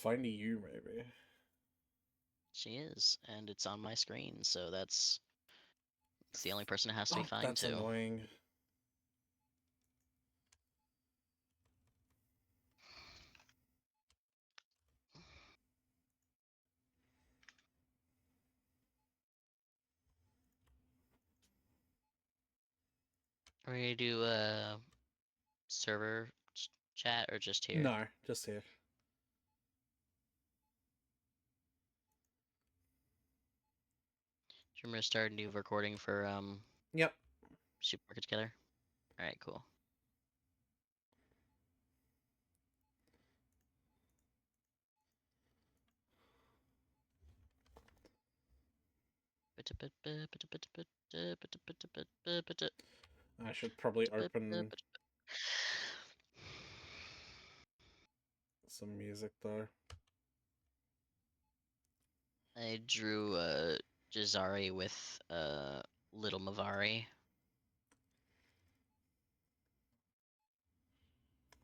Finding you, maybe. She is, and it's on my screen, so it's the only person it has to be fine That's to. annoying. Are we gonna do a server chat or just here? No, just here. Do you remember to start a new recording for Yep. Supermarket Together? Alright, cool. I should probably open some music though. I drew Jazari with Little Mavari.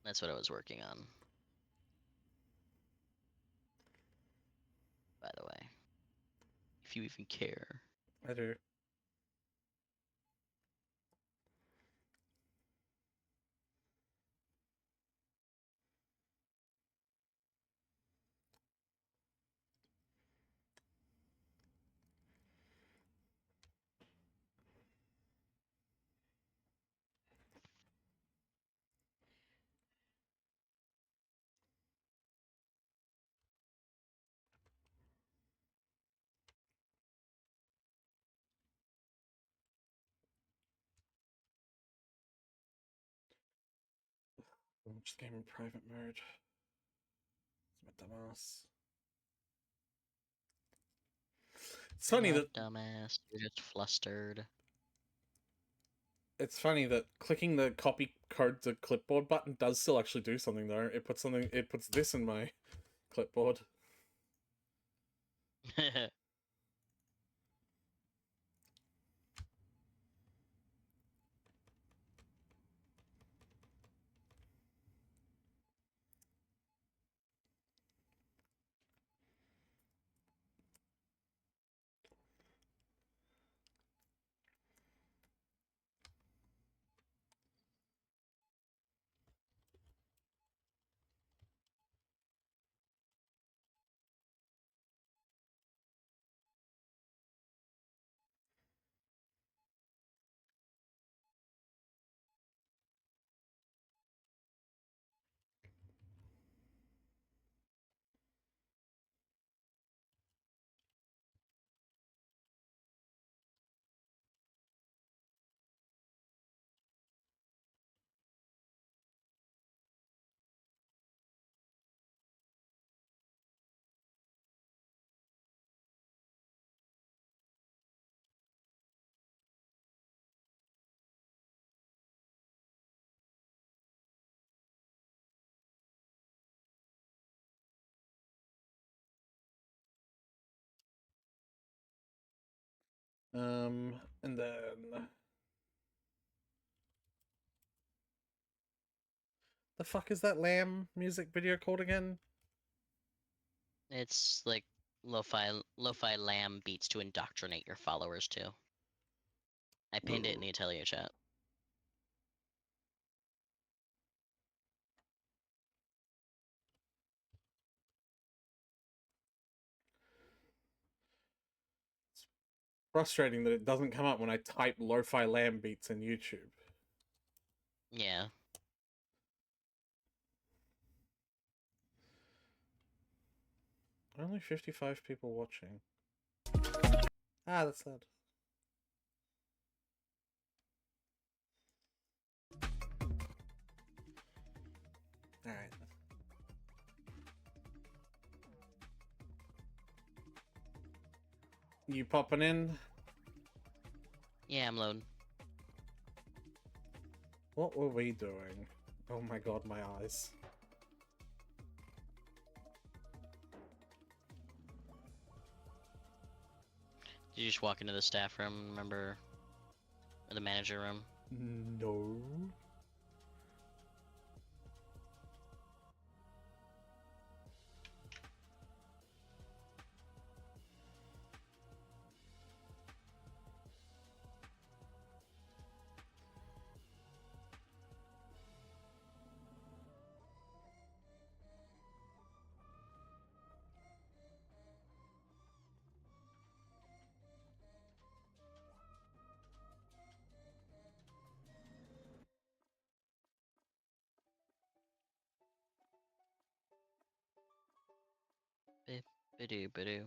That's what I was working on. By the way, if you even care. I do. Launch the game in private mode. It's my dumbass. It's funny that dumbass, you're just flustered. It's funny that clicking the copy code to clipboard button does still actually do something though. It puts this in my clipboard. And then the fuck is that Lamb music video called again? It's like lo-fi lamb beats to indoctrinate your followers to. I pinned it in the Atelier chat. It's frustrating that it doesn't come up when I type lo-fi Lamb beats in YouTube. Yeah. Only 55 people watching. That's sad. Alright. You popping in? Yeah, I'm loading. What were we doing? Oh my god, my eyes. Did you just walk into the staff room, remember? Or the manager room? No. Bip-a-doo-ba-doo.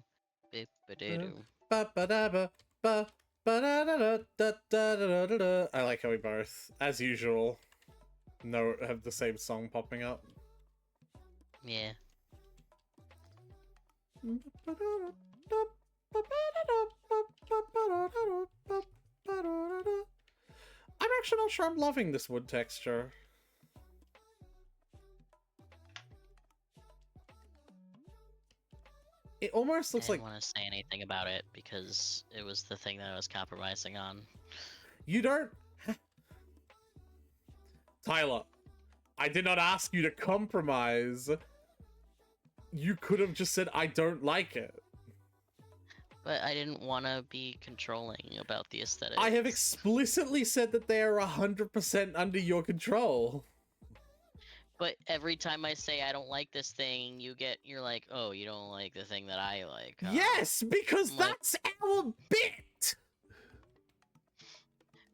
Bip-a-doo-doo. Ba-ba-da-ba, ba, ba-da-da-da-da-da-da-da-da. I like how we both, as usual, have the same song popping up. Yeah. I'm actually not sure I'm loving this wood texture. It almost I looks didn't like want to say anything about it because it was the thing that I was compromising on. you don't. Tyler, I did not ask you to compromise. You could have just said, I don't like it. But I didn't want to be controlling about the aesthetic. I have explicitly said that they are 100% under your control. But every time I say I don't like this thing, you're like, oh, you don't like the thing that I like. Huh? Yes, because I'm like- that's our bit.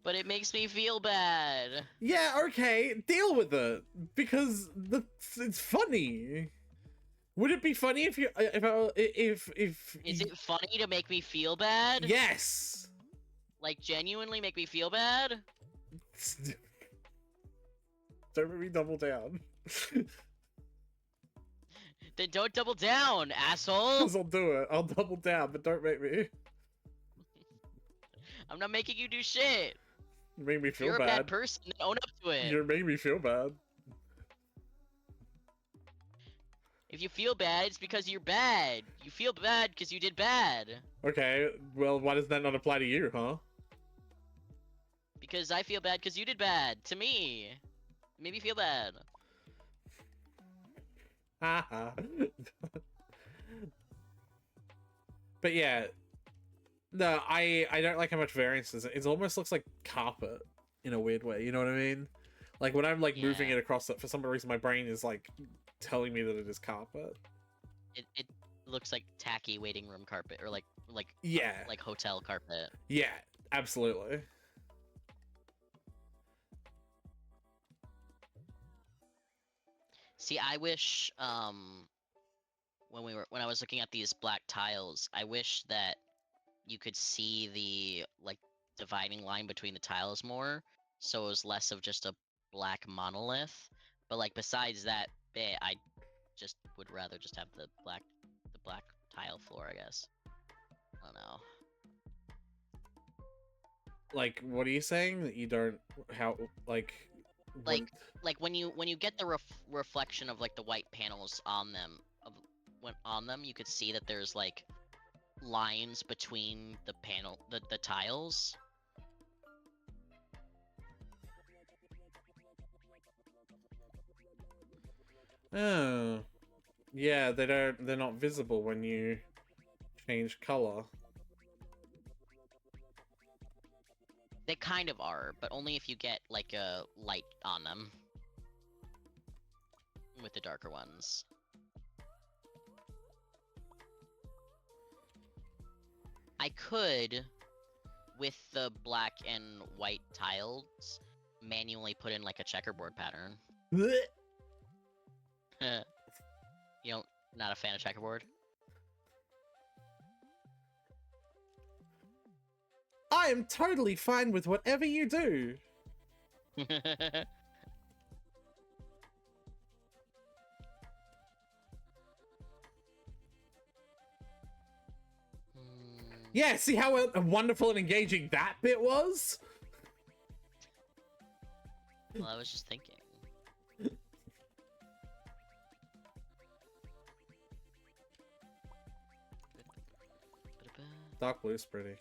But it makes me feel bad. Yeah, okay, deal with it because it's funny. Would it be funny if you if Is it funny to make me feel bad? Yes. Like genuinely make me feel bad? Don't make me double down. Then don't double down, asshole. Because I'll do it. I'll double down, but don't make me. I'm not making you do shit. You make me If feel you're bad. a bad person, then own up to it. You're making me feel bad. If you feel bad, it's because you're bad. You feel bad because you did bad. Okay, well, why does that not apply to you, huh? Because I feel bad because you did bad to me. It made me feel bad. Haha. But yeah, no, I don't like how much variance is. It almost looks like carpet in a weird way. You know what I mean? Like when I'm like moving Yeah. it across it, for some reason my brain is like telling me that it is carpet. It looks like tacky waiting room carpet or like Yeah, like hotel carpet. yeah, absolutely. See, I wish when I was looking at these black tiles, I wish that you could see the like dividing line between the tiles more, so it was less of just a black monolith. But like besides that bit, I just would rather just have the black tile floor, I guess. I don't know. Like, what are you saying that you don't? How like? Like what- like when you get the reflection of like the white panels on them you could see that there's like lines between the tiles. Oh, yeah, they're not visible when you change color. They kind of are, but only if you get like a light on them with the darker ones. I could, with the black and white tiles, manually put in like a checkerboard pattern. You don't, not a fan of checkerboard? I am totally fine with whatever you do. Yeah, see how wonderful and engaging that bit was? Well, I was just thinking. Dark blue's pretty.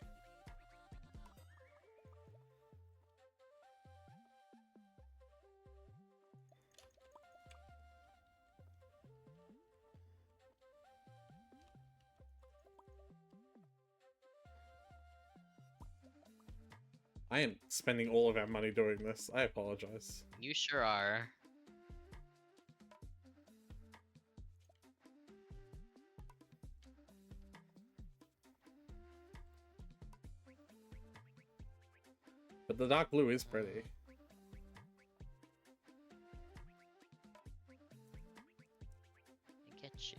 I am spending all of our money doing this. I apologize. You sure are. But the dark blue is pretty. I get you.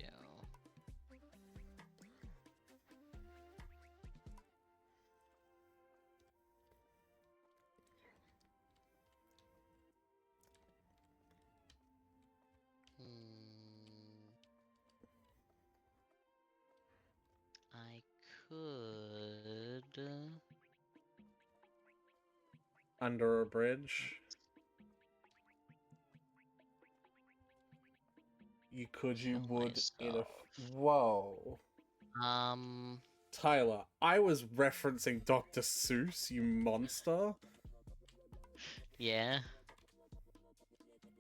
could. Under a bridge. You could, you Kill would, in a... myself. Whoa. Tyler, I was referencing Dr. Seuss, you monster. Yeah.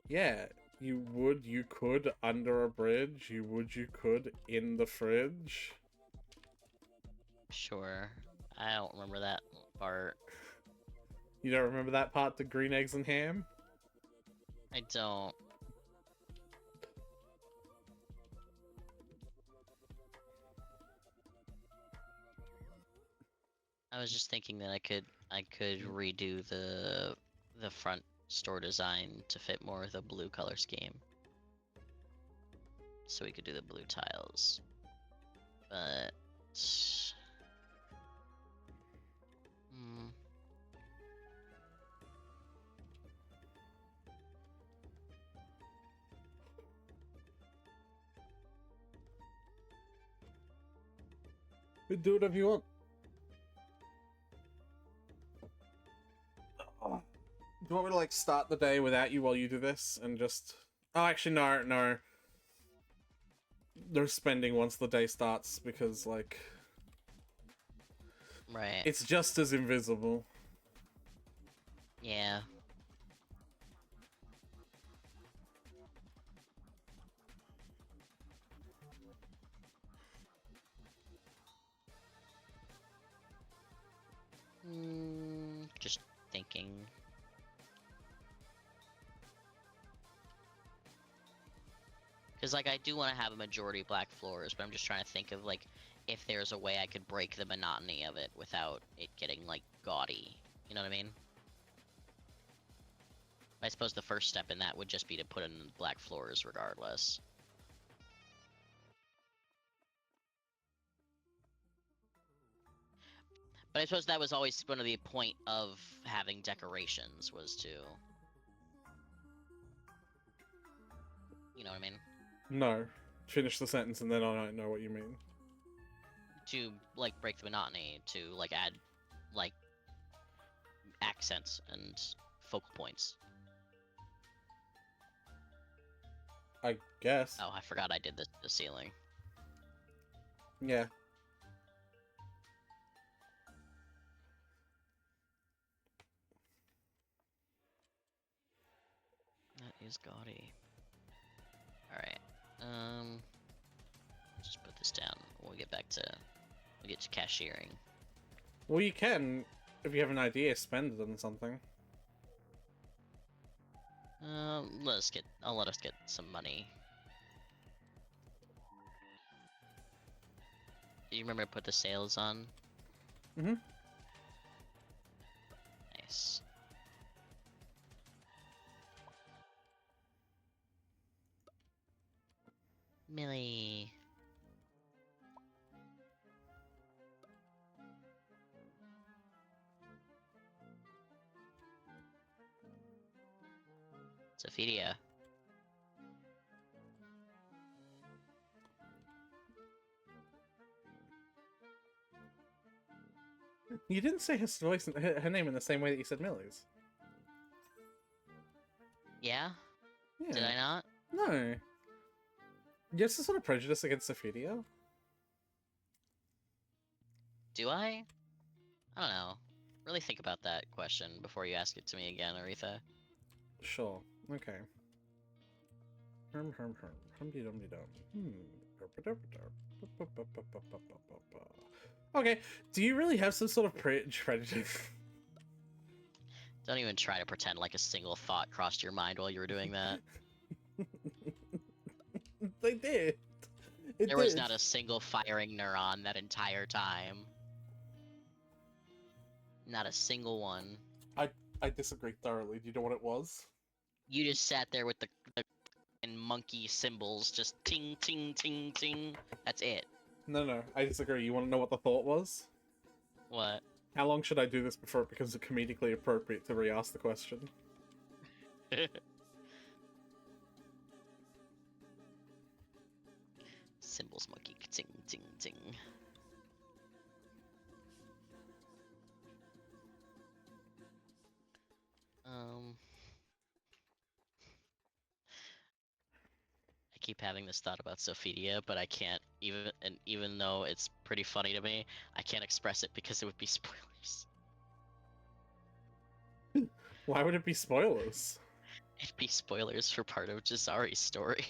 Yeah, you would, you could, under a bridge. You would, you could, in the fridge. Sure. I don't remember that part. You don't remember that part, the green eggs and ham? I don't. I was just thinking that I could redo the front store design to fit more of the blue color scheme. So we could do the blue tiles. But hmm. Do whatever you want. Do you want me to, like, start the day without you while you do this and just... Oh, actually, no. They're spending once the day starts because, like... Right. It's just as invisible. Yeah. Just thinking. Because, like, I do want to have a majority black floors, but I'm just trying to think of, like, if there's a way I could break the monotony of it without it getting, like, gaudy. You know what I mean? I suppose the first step in that would just be to put in black floors regardless. But I suppose that was always one of the point of having decorations, was to... You know what I mean? No. Finish the sentence and then I don't know what you mean. To, like, break the monotony, to, like, add, like, accents and focal points. I guess. Oh, I forgot I did the ceiling. Yeah. That is gaudy. Alright. Just put this down. We'll get to cashiering. Well, you can, if you have an idea, spend it on something. I'll let us get some money. Do you remember to put the sales on? Mm-hmm. Nice. Millie. Sophidia. You didn't say his voice, her name in the same way that you said Millie's. Yeah? Yeah. Did I not? No. You have some sort of prejudice against Sophidia? Do I? I don't know. Really think about that question before you ask it to me again, Aretha. Sure. Okay. Hum-dee-dum-dee-dum. Okay. Do you really have some sort of prejudice? Don't even try to pretend like a single thought crossed your mind while you were doing that. They did. There was not a single firing neuron that entire time. Not a single one. I disagree thoroughly. Do you know what it was? You just sat there with the monkey symbols, just ting, ting, ting, ting. That's it. No, I disagree. You want to know what the thought was? What? How long should I do this before it becomes comedically appropriate to re-ask the question? Symbols monkey, ting, ting, ting. keep having this thought about Sophidia, but I can't even though it's pretty funny to me, I can't express it because it would be spoilers. Why would it be spoilers? It'd be spoilers for part of Jazari's story.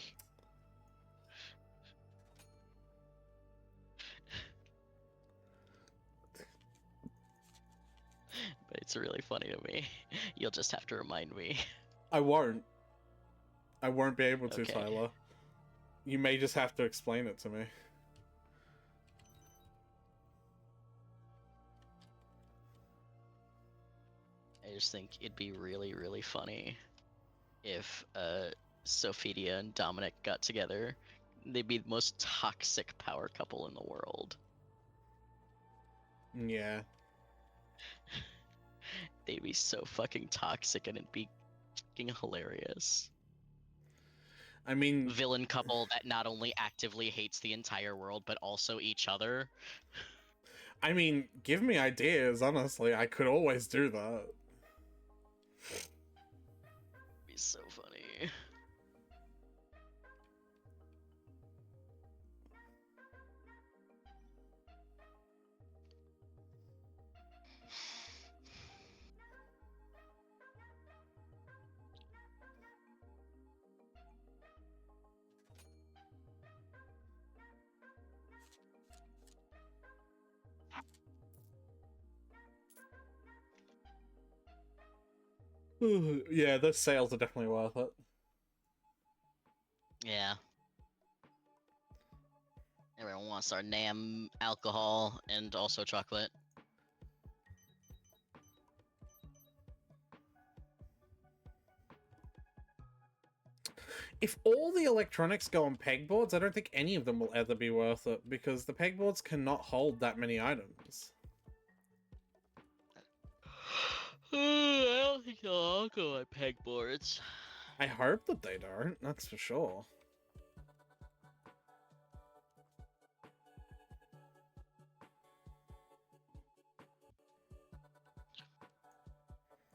But it's really funny to me. You'll just have to remind me. I won't. I won't be able to, Okay. Tyler. You may just have to explain it to me. I just think it'd be really, really funny if Sophidia and Dominic got together. They'd be the most toxic power couple in the world. Yeah. They'd be so fucking toxic and it'd be fucking hilarious. I mean, Villain couple that not only actively hates the entire world but also each other. give me ideas, honestly. I could always do that. It'd be so funny. Yeah, those sales are definitely worth it. Yeah. Everyone wants our NAM alcohol and also chocolate. If all the electronics go on pegboards, I don't think any of them will ever be worth it, because the pegboards cannot hold that many items. I don't think they'll all go on pegboards. I hope that they don't, that's for sure.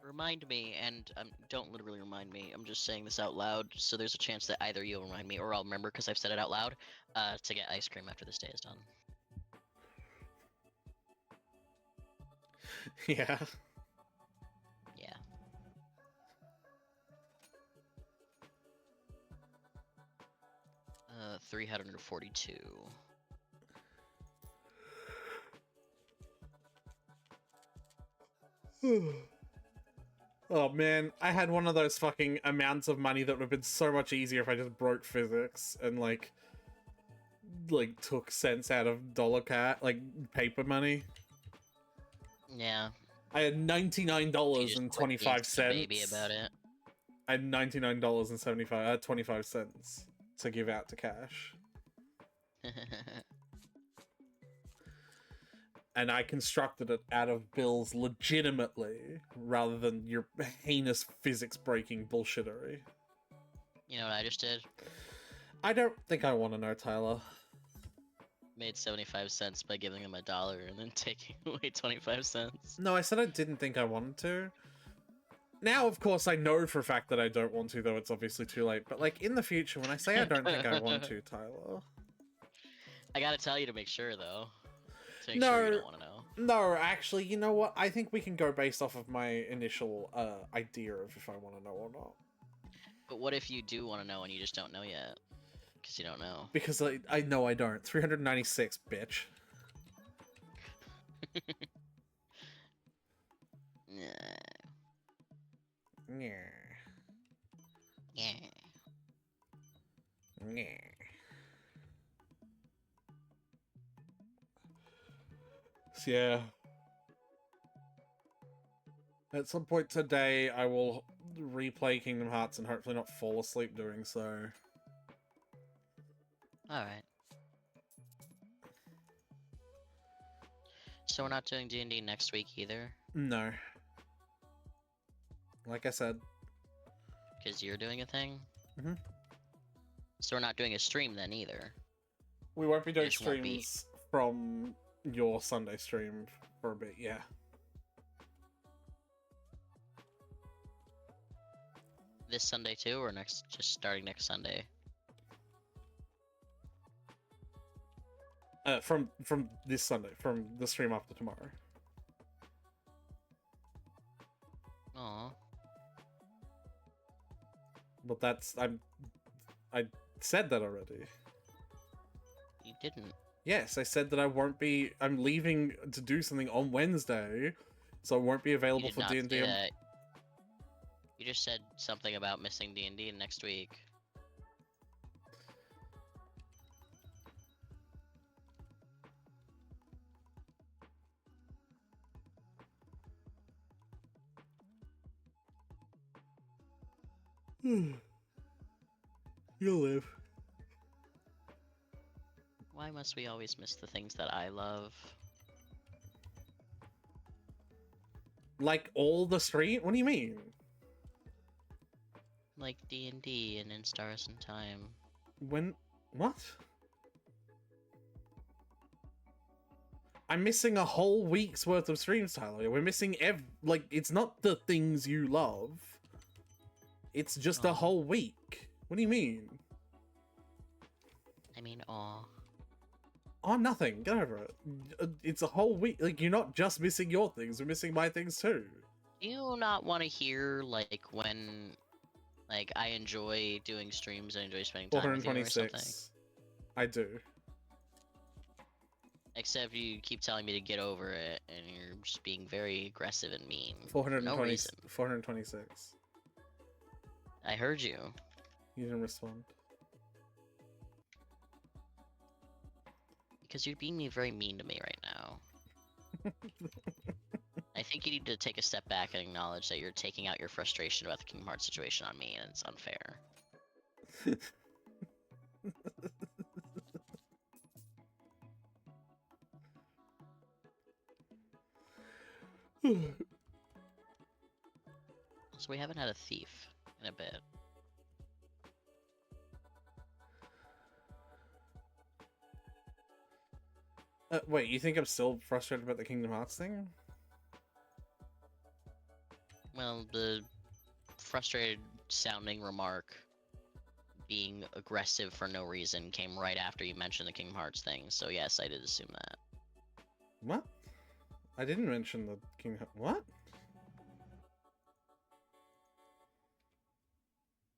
Remind me, and don't literally remind me, I'm just saying this out loud, so there's a chance that either you'll remind me or I'll remember because I've said it out loud, to get ice cream after this day is done. Yeah. Yeah. Uh, 342. Oh man, I had one of those fucking amounts of money that would have been so much easier if I just broke physics and like took cents out of paper money. Yeah. I had $99 She and just quit being 25 such a cents. baby about it. I had $99 and 25 cents to give out to cash. And I constructed it out of bills legitimately, rather than your heinous physics-breaking bullshittery. You know what I just did? I don't think I want to know, Tyler. Made 75 cents by giving him $1 and then taking away 25 cents. No, I said I didn't think I wanted to. Now, of course, I know for a fact that I don't want to, though it's obviously too late. But, like, in the future, when I say I don't think I want to, Tyler... I gotta tell you to make sure, though. To make sure you don't want to know. No, actually, you know what? I think we can go based off of my initial idea of if I want to know or not. But what if you do want to know and you just don't know yet? Because you don't know. Because I know I don't. 396, bitch. Yeah. Yeah. Yeah. Yeah. So, yeah. At some point today, I will replay Kingdom Hearts and hopefully not fall asleep doing so. Alright. So we're not doing D&D next week either? No. Like I said. Because you're doing a thing? Mm-hmm. So we're not doing a stream then either? We won't be doing Just won't be. streams from your Sunday stream for a bit, yeah. This Sunday too, or just starting next Sunday? From this Sunday, from the stream after tomorrow. Aw. But that's I said that already. You didn't. Yes, I said that I won't be. I'm leaving to do something on Wednesday, so I won't be You available did for not D&D. say that. You just said something about missing D&D next week. You'll live. Why must we always miss the things that I love? Like all the stream? What do you mean? Like D&D and In Stars in Time. When? What? I'm missing a whole week's worth of streams, Tyler. We're missing like, it's not the things you love. It's just a Aw. whole week. What do you mean? I mean, aw. Oh, nothing. Get over it. It's a whole week. Like, you're not just missing your things. We're missing my things too. Do you not want to hear, like, when, like, I enjoy doing streams and enjoy spending time with you or something? 426. I do. Except you keep telling me to get over it, and you're just being very aggressive and mean. For 420, no reason. 426. I heard you. You didn't respond. Because you're being very mean to me right now. I think you need to take a step back and acknowledge that you're taking out your frustration about the Kingdom Hearts situation on me, and it's unfair. So we haven't had a thief in a bit. Wait, you think I'm still frustrated about the Kingdom Hearts thing? Well, the frustrated sounding remark being aggressive for no reason came right after you mentioned the Kingdom Hearts thing, so yes, I did assume that. What? I didn't mention the Kingdom Hearts. What?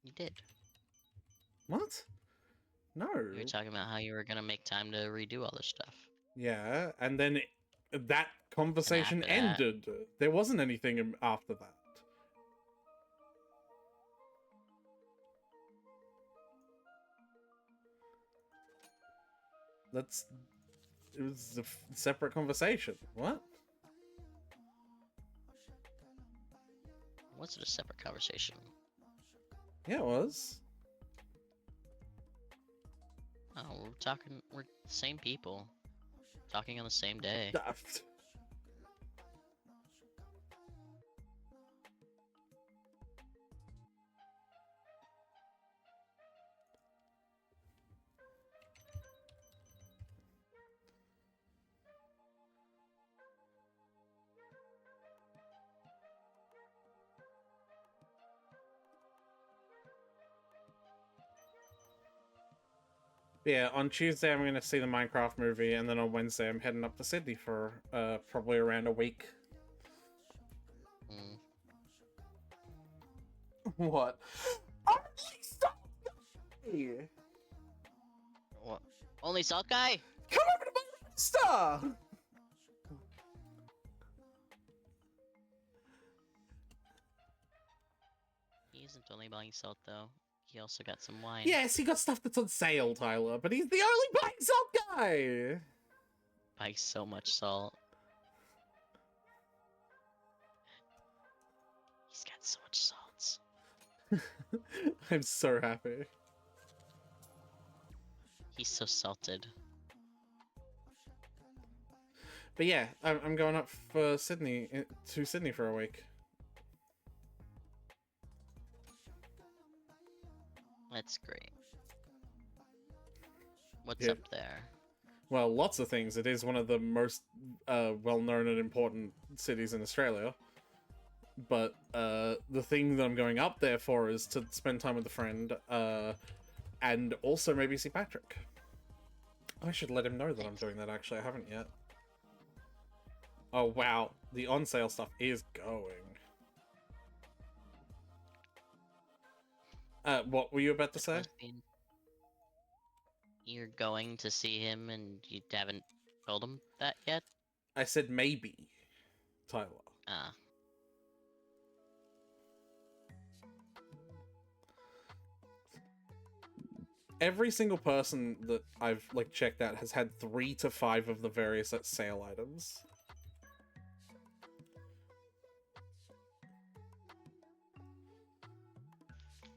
You did. What? No. You were talking about how you were gonna make time to redo all this stuff. Yeah, and then that conversation after that- ended. There wasn't anything after that. It was a separate conversation. What? Was it a separate conversation? Yeah, it was. Oh, we're the same people. Talking on the same day. Yeah, on Tuesday I'm gonna see the Minecraft movie, and then on Wednesday I'm heading up to Sydney for probably around a week. Mm. What? What? Only Salt Guy? Come over to my star! He isn't only buying salt though. He also got some wine. Yes, he got stuff that's on sale, Tyler, but he's the only buying salt guy! Buy so much salt. He's got so much salts. I'm so happy. He's so salted. But yeah, I'm going up for Sydney, to Sydney for a week. That's great. What's Yeah. up there? Well, lots of things. It is one of the most well-known and important cities in Australia. But the thing that I'm going up there for is to spend time with a friend, and also maybe see Patrick. I should let him know that I'm doing that, actually. I haven't yet. Oh, wow. The on-sale stuff is going. What were you about to say? You're going to see him and you haven't told him that yet? I said maybe, Tyler. Ah. Every single person that I've like checked out has had 3 to 5 of the various sale items.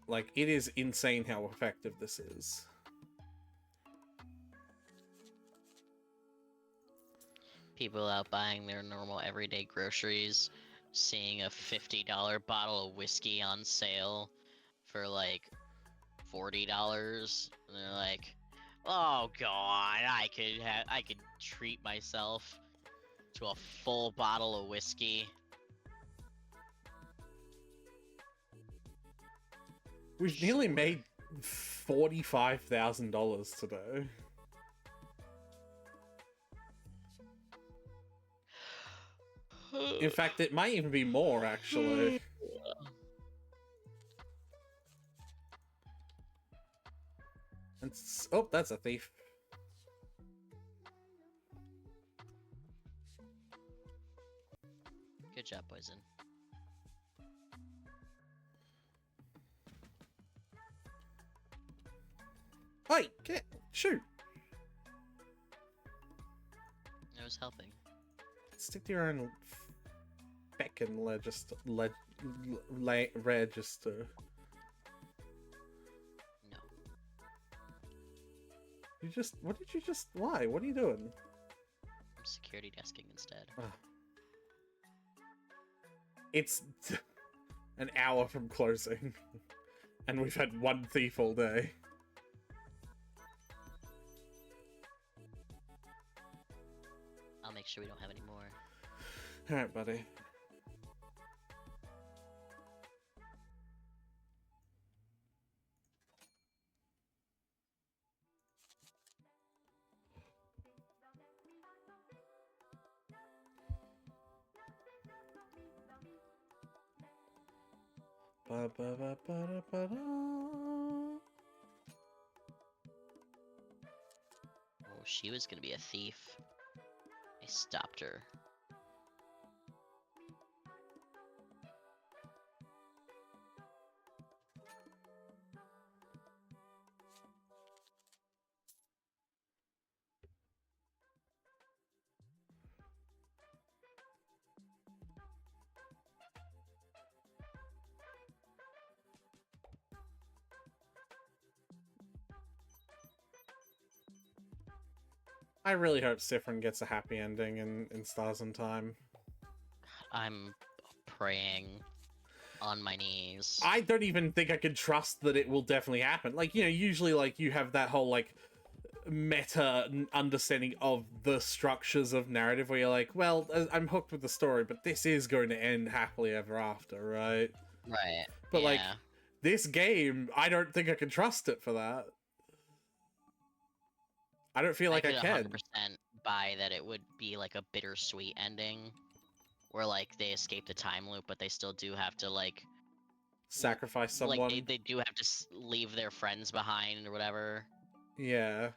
Like, it is insane how effective this is. People out buying their normal everyday groceries, seeing a $50 bottle of whiskey on sale for like $40, and they're like, "Oh God, I could treat myself to a full bottle of whiskey." We've nearly made $45,000 today. In fact, it might even be more, actually. And oh, that's a thief. Good job, Poison. Hey, get shoot! I was helping. Stick to your own feckin' register. No. You just, what did you just, why? What are you doing? I'm security desking instead. It's an hour from closing, and we've had one thief all day. I'll make sure we don't have any more. Alright, buddy. Ba ba ba ba da ba da. Oh, she was gonna be a thief. I stopped her. I really hope Sifrin gets a happy ending in Stars in Time. I'm praying on my knees. I don't even think I can trust that it will definitely happen. Like, you know, usually, like, you have that whole, like, meta understanding of the structures of narrative where you're like, well, I'm hooked with the story, but this is going to end happily ever after, right? Right. But, yeah. like, this game, I don't think I can trust it for that. I don't feel like I can. 100% buy that it would be like a bittersweet ending, where like they escape the time loop, but they still do have to like Sacrifice someone. Like they do have to leave their friends behind or whatever. Yeah.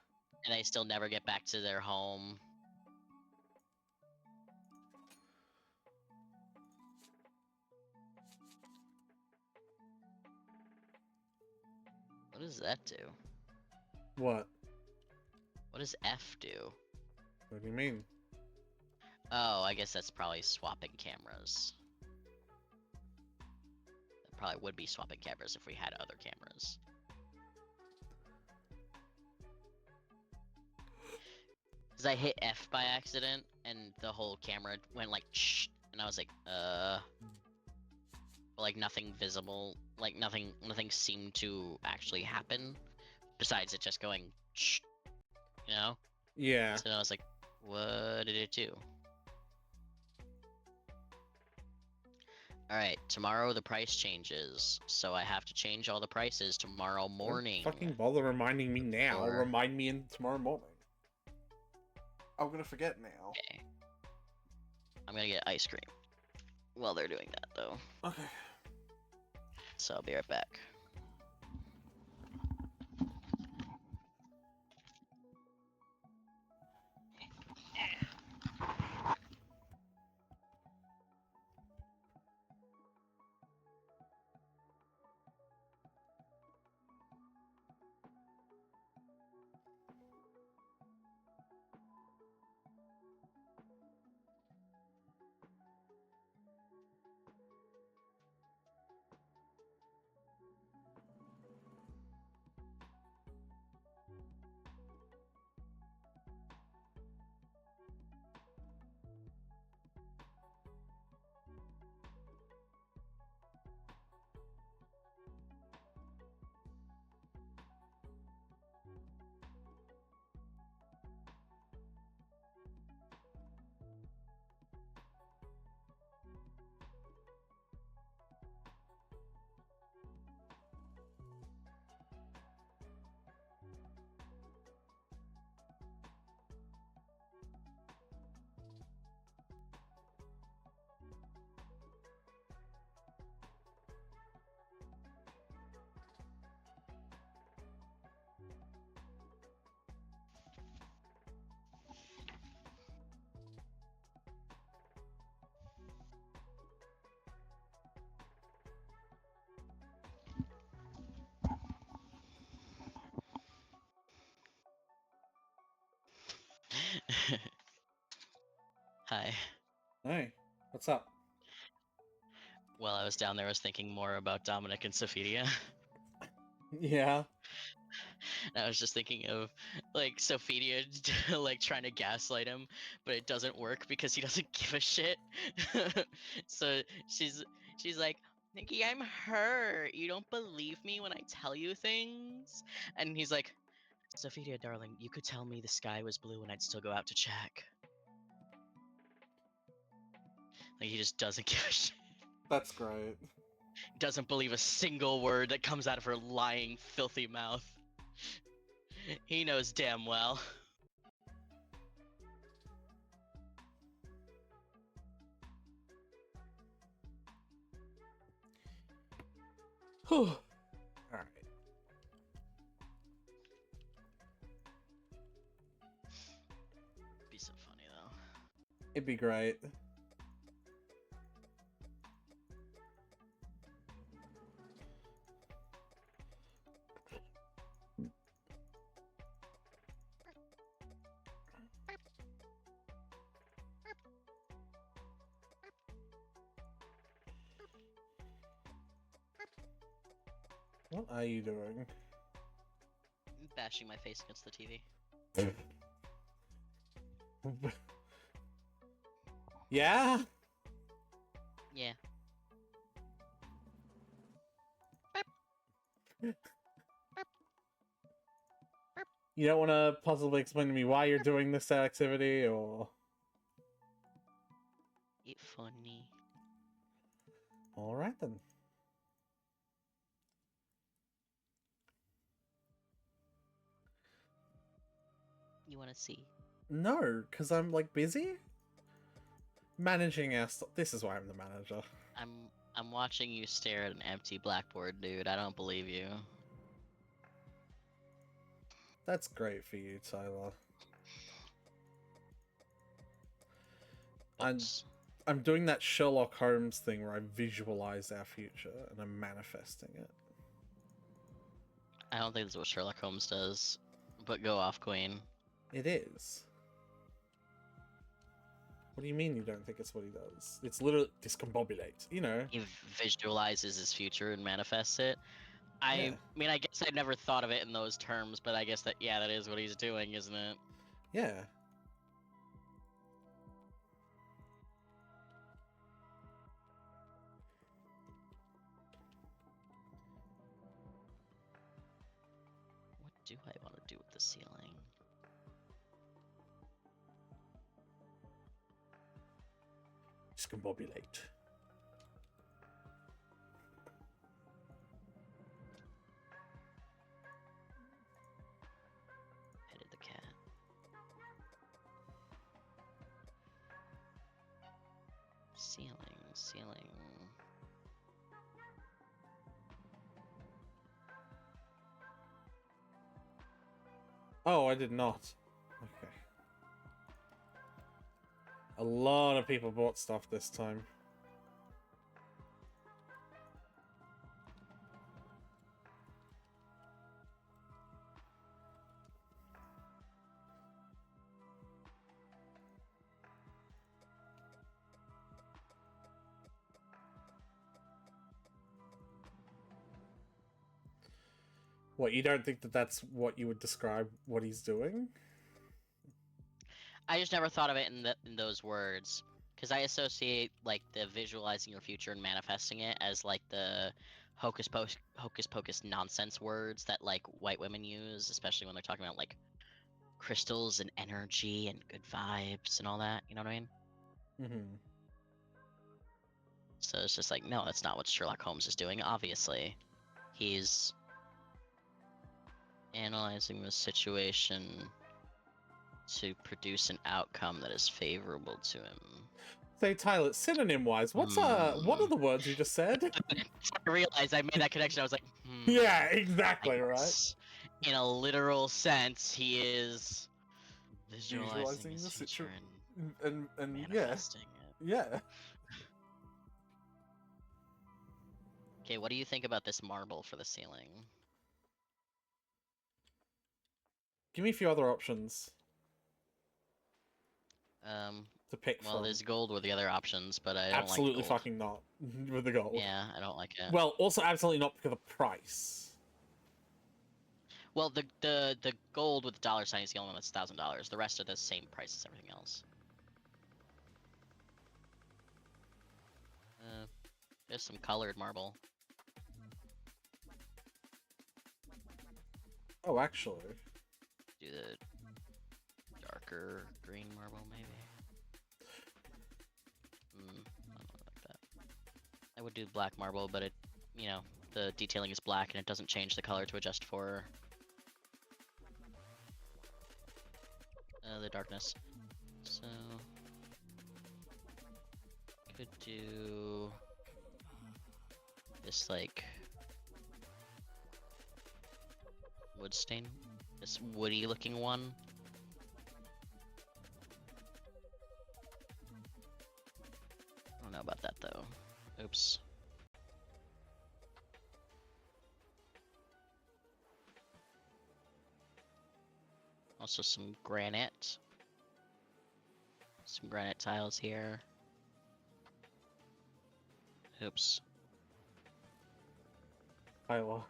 And they still never get back to their home. What does that do? What? What does F do? What do you mean? Oh, I guess that's probably swapping cameras. That probably would be swapping cameras if we had other cameras. Because I hit F by accident, and the whole camera went like shh, and I was like, But like nothing visible, like nothing seemed to actually happen, besides it just going shh, you know? Yeah. So I was like, what did it do? Alright, tomorrow the price changes, so I have to change all the prices tomorrow morning. Don't fucking bother reminding me now. Or... Remind me in tomorrow morning. I'm gonna forget now. Okay. I'm gonna get ice cream while they're doing that, though. Okay. So I'll be right back. Hi. Hey, what's up? While I was down there, I was thinking more about Dominic and Sophidia. Yeah. And I was just thinking of like Sophidia like trying to gaslight him, but it doesn't work because he doesn't give a shit. So she's like, Nikki, I'm hurt. You don't believe me when I tell you things? And he's like, Sophidia, darling, you could tell me the sky was blue and I'd still go out to check. Like he just doesn't give a shit. That's great. Doesn't believe a single word that comes out of her lying, filthy mouth. He knows damn well. Whew. Alright. Be so funny though. It'd be great. What are you doing? I'm bashing my face against the TV. Yeah? Yeah. You don't want to possibly explain to me why you're doing this activity, or... It funny. Alright then. You wanna see? No, because I'm, like, busy? Managing our stuff. This is why I'm the manager. I'm watching you stare at an empty blackboard, dude. I don't believe you. That's great for you, Tyler. Oops. I'm doing that Sherlock Holmes thing where I visualize our future and I'm manifesting it. I don't think that's what Sherlock Holmes does. But go off, Queen. It is. What do you mean you don't think it's what he does? It's literally discombobulate, you know? He visualizes his future and manifests it. I Yeah. mean, I guess I've never thought of it in those terms, but I guess that, yeah, that is what he's doing, isn't it? Yeah. What do I want to do with the ceiling? Discombobulate. Petted the cat. Ceiling. Oh, I did not. Okay. A lot of people bought stuff this time. What, you don't think that that's what you would describe what he's doing? I just never thought of it in those words, because I associate like the visualizing your future and manifesting it as like the hocus pocus nonsense words that like white women use, especially when they're talking about like crystals and energy and good vibes and all that. You know what I mean? Mm-hmm. So it's just like, no, that's not what Sherlock Holmes is doing. Obviously, he's analyzing the situation to produce an outcome that is favorable to him. Say, Tyler, synonym-wise, what are the words you just said? I realized I made that connection. I was like, Yeah, exactly, right? In a literal sense, he is visualizing his the future and manifesting it. yeah. Okay, what do you think about this marble for the ceiling? Give me a few other options to pick Well, from. there's gold with the other options, but I don't Absolutely like gold. fucking not with the gold. Yeah, I don't like it. Well, also absolutely not because of the price. Well, the gold with the dollar sign is the only one that's $1,000. The rest are the same price as everything else. There's some colored marble. Oh, actually. Do the darker green marble, maybe. I don't like that. I would do black marble, but it, you know, the detailing is black and it doesn't change the color to adjust for the darkness. So could do this like wood stain, this woody looking one. I don't know about that though. Oops. Also some granite. Some granite tiles here. Oops. Tyler.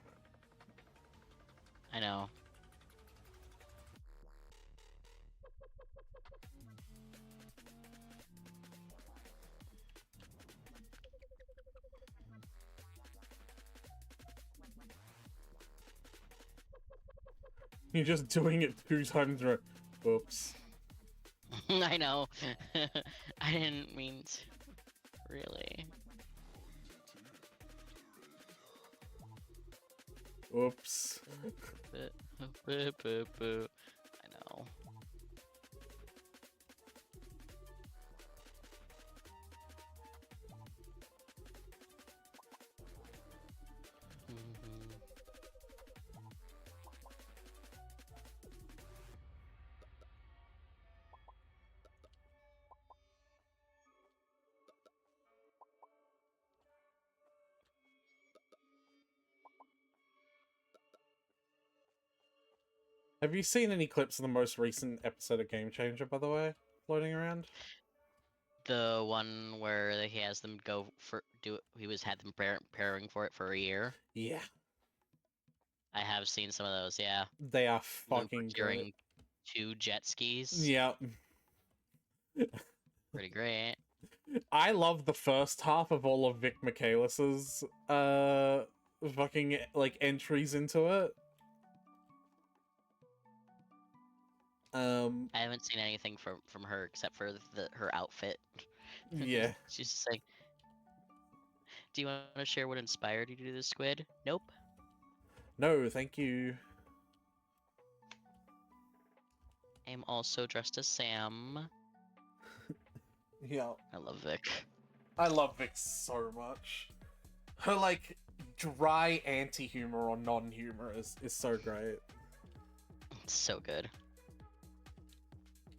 I know. You're just doing it 2 times in a row. Oops. I know. I didn't mean to. Really. Oops. I know. Have you seen any clips of the most recent episode of Game Changer, by the way, floating around? The one where he has them go for had them preparing for it for a year. Yeah. I have seen some of those. Yeah. They are Luke fucking procuring great. 2 jet skis. Yeah. Pretty great. I love the first half of all of Vic Michaelis's fucking like entries into it. I haven't seen anything from her except for her outfit. Yeah. She's just like, do you want to share what inspired you to do the squid? Nope. No, thank you. I'm also dressed as Sam. Yeah. I love Vic. I love Vix so much. Her like dry anti-humor or non-humor is so great. It's so good.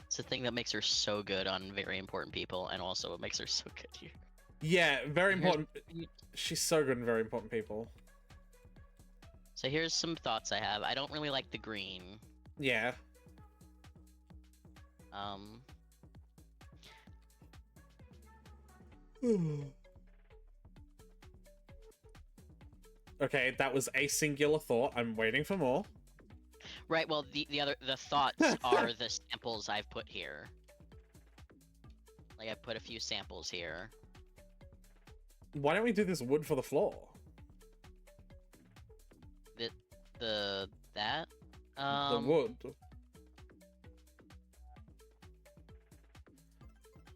It's the thing that makes her so good on very important people, and also it makes her so good here. Yeah, very Here's- important. She's so good in very important people. So here's some thoughts I have. I don't really like the green. Yeah. Okay, that was a singular thought. I'm waiting for more. Right. Well, the thoughts are the samples I've put here. Like I put a few samples here. Why don't we do this wood for the floor? That. The wood. Well,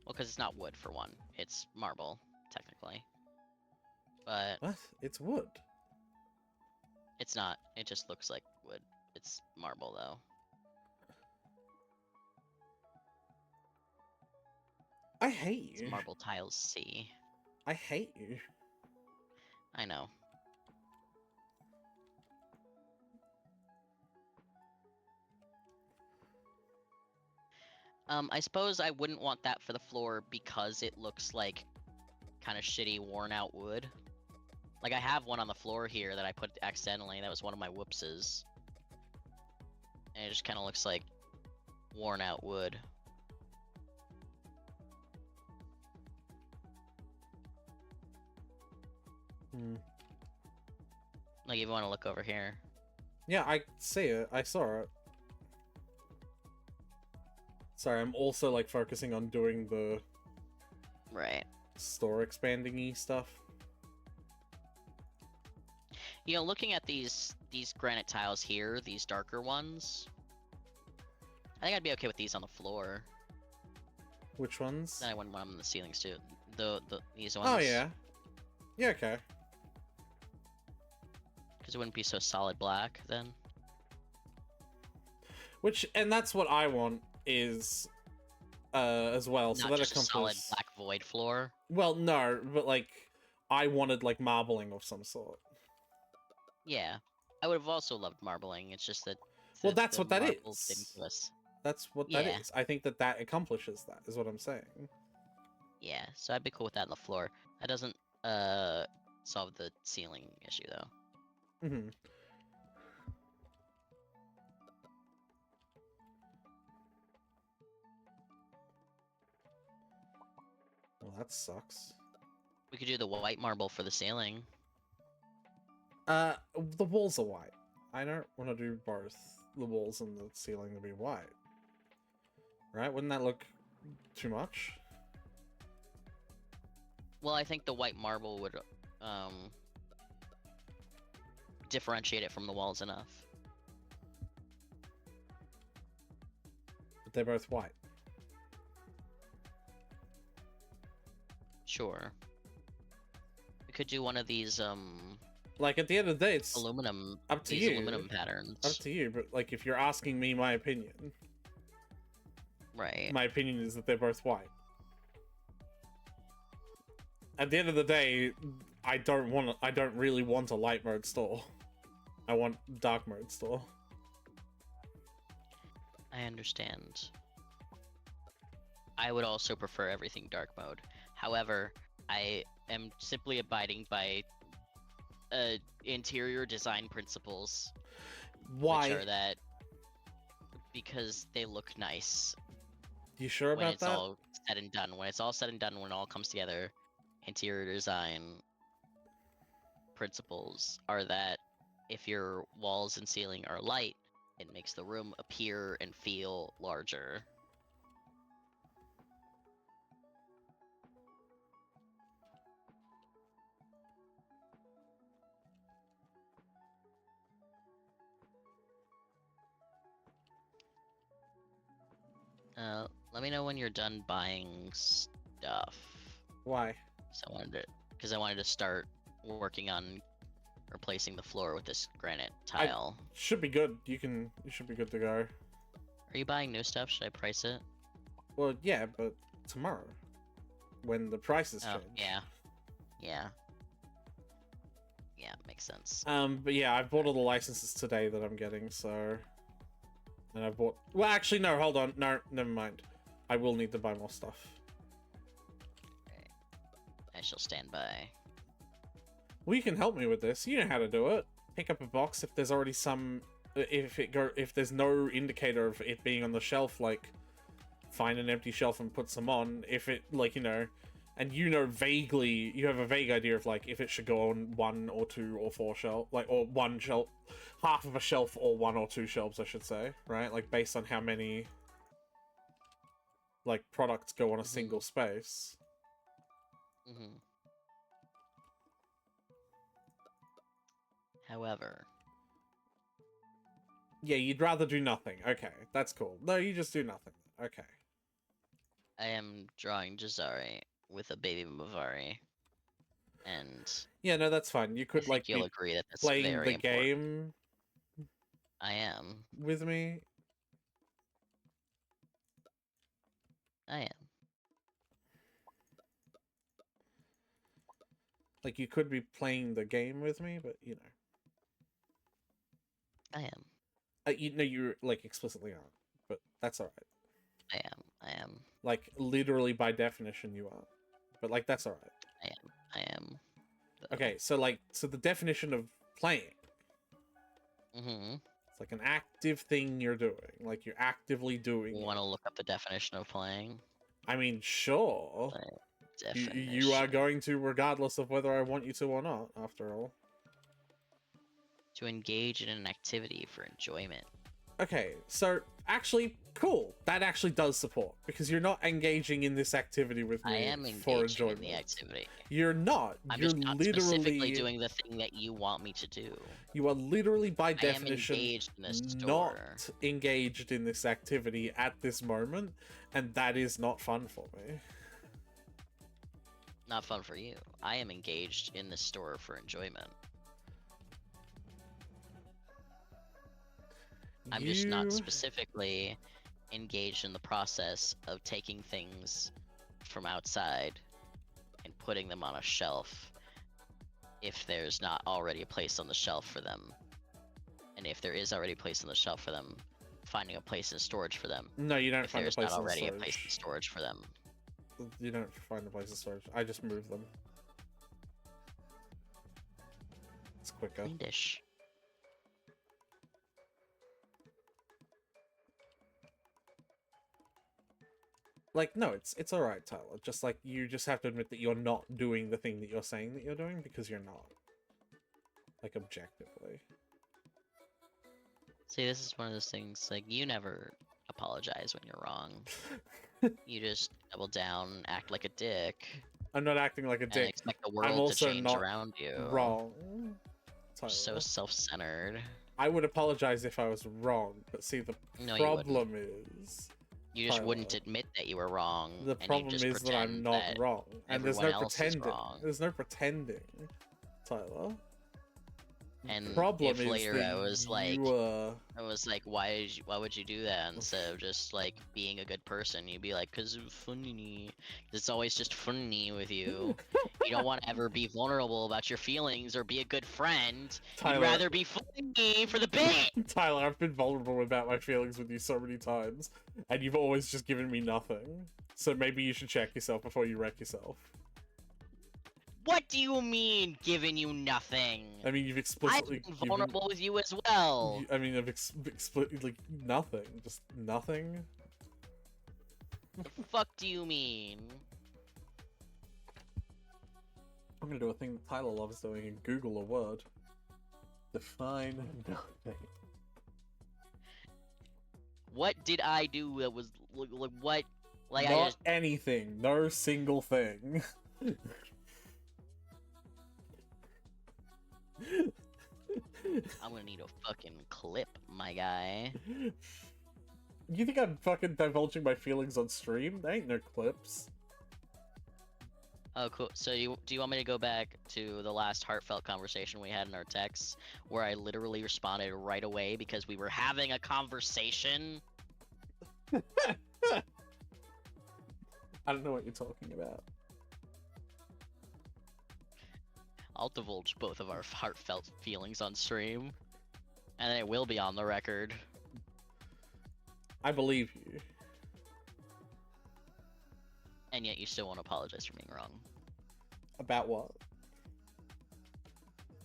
because it's not wood for one. It's marble, technically. But What? It's wood. it's not. It just looks like wood. It's marble, though. I hate It's you. marble tiles C. I hate you. I know. I suppose I wouldn't want that for the floor because it looks like kind of shitty, worn out wood. Like I have one on the floor here that I put accidentally. That was one of my whoopses. And it just kind of looks like worn out wood. Like if you want to look over here. Yeah, I see it. I saw it. Sorry, I'm also like focusing on doing the Right. store expanding-y stuff. You know, looking at these granite tiles here, these darker ones, I think I'd be okay with these on the floor. Which ones? Then I wouldn't want them in the ceilings too. These ones. Oh yeah. Yeah, okay. Because it wouldn't be so solid black then. And that's what I want is as well. So Not that just a solid accomplishes. black void floor. Well, no, but like I wanted like marbling of some sort. Yeah, I would have also loved marbling. It's just that. Well, that's what that marble is. didn't give us. That's what that Yeah. is. I think that accomplishes that, is what I'm saying. Yeah, so I'd be cool with that on the floor. That doesn't solve the ceiling issue though. Mm-hmm. Well, that sucks. We could do the white marble for the ceiling. The walls are white. I don't want to do both the walls and the ceiling to be white. Right? Wouldn't that look too much? Well, I think the white marble would differentiate it from the walls enough. But they're both white. Sure. We could do one of these Like at the end of the day, it's aluminum up to these you. aluminum patterns. Up to you. But like, if you're asking me my opinion, Right. my opinion is that they're both white. At the end of the day, I don't really want a light mode store. I want dark mode store. I understand. I would also prefer everything dark mode. However, I am simply abiding by interior design principles, Why? which are that because they look nice You sure when about it's that? all said and done. When it's all said and done, when it all comes together, interior design principles are that if your walls and ceiling are light, it makes the room appear and feel larger. Let me know when you're done buying stuff. Why? So because I wanted to start working on replacing the floor with this granite tile. Should be good. You should be good to go. Are you buying new stuff? Should I price it? Well, yeah, but tomorrow. when the prices Oh, change. yeah. Yeah. Yeah, makes sense. But yeah, I bought all the licenses today that I'm getting, so... And I bought... Well, actually, no, hold on. No, never mind. I will need to buy more stuff. Okay. I shall stand by. Well, you can help me with this. You know how to do it. Pick up a box if there's already some... If there's no indicator of it being on the shelf, like... Find an empty shelf and put some on. If it, like, you know... And you know vaguely... You have a vague idea of, like, if it should go on 1 or 2 or 4 shelf... Like, or 1 shelf... Half of a shelf or 1 or 2 shelves, I should say. Right? Like, based on how many... Like, products go on a single space. Mm-hmm. However... Yeah, you'd rather do nothing. Okay, that's cool. No, you just do nothing. Okay. I am drawing Jazari with a baby Mavari. And Yeah, no, that's fine. You I could, think like, you'll be agree that that's playing very the important. game I am. with me. I am. Like, you could be playing the game with me, but, you know. I am. You know, you, like, explicitly aren't. But that's alright. I am. I am. Like, literally by definition, you are. But, like, that's alright. I am. Okay, so, like, so the definition of playing. Mm-hmm. It's like an active thing you're doing. Like, you're actively doing You it. want to look up the definition of playing? I mean, sure. You are going to, regardless of whether I want you to or not, after all. To engage in an activity for enjoyment. Okay, so actually, cool. That actually does support, because you're not engaging in this activity with me I am for engaging in enjoyment. the activity. You're not. I'm You're just not literally specifically doing the thing that you want me to do. You are literally, by I am definition, engaged in this store. not engaged in this activity at this moment, and that is not fun for me. Not fun for you. I am engaged in this store for enjoyment. I'm just not specifically engaged in the process of taking things from outside and putting them on a shelf if there's not already a place on the shelf for them. And if there is already a place on the shelf for them, finding a place in storage for them. No, you don't If find a there's place not in already a storage. place in storage for them. You don't find a place in storage. I just move them. It's quicker. Fiendish. Like, no, it's alright, Tyler. Just like, you just have to admit that you're not doing the thing that you're saying that you're doing, because you're not. Like, objectively. See, this is one of those things, like, you never apologize when you're wrong. You just double down, act like a dick, I'm not acting like a and dick. expect the I'm world to also change not around you. Wrong. You're so Tyler. self-centered. I would apologize if I was wrong, but see, the No, you wouldn't. problem is... You just Tyler. wouldn't admit that you were wrong. The and you'd problem just is that I'm pretend not that wrong. And there's no everyone else is pretending. wrong. There's no pretending, Tyler. And The problem if is later that I was like, you, why would you do that instead of just like being a good person? You'd be like, cause it's funny. It's always just funny with you. You don't want to ever be vulnerable about your feelings or be a good friend. Tyler, You'd rather be funny for the bit. Tyler, I've been vulnerable about my feelings with you so many times, and you've always just given me nothing. So maybe you should check yourself before you wreck yourself. What do you mean, giving you nothing? I mean, you've explicitly I've been vulnerable with you as well. I mean, I've explicitly, like, nothing. Just nothing. The fuck do you mean? I'm gonna do a thing that Tyler loves doing and Google a word. Define nothing. What did I do that was like what? Like Not I just anything. No single thing. I'm gonna need a fucking clip, my guy. You think I'm fucking divulging my feelings on stream? There ain't no clips. Oh, cool. So do you want me to go back to the last heartfelt conversation we had in our texts, where I literally responded right away because we were having a conversation? I don't know what you're talking about. I'll divulge both of our heartfelt feelings on stream, and then it will be on the record. I believe you. And yet you still won't apologize for being wrong. About what?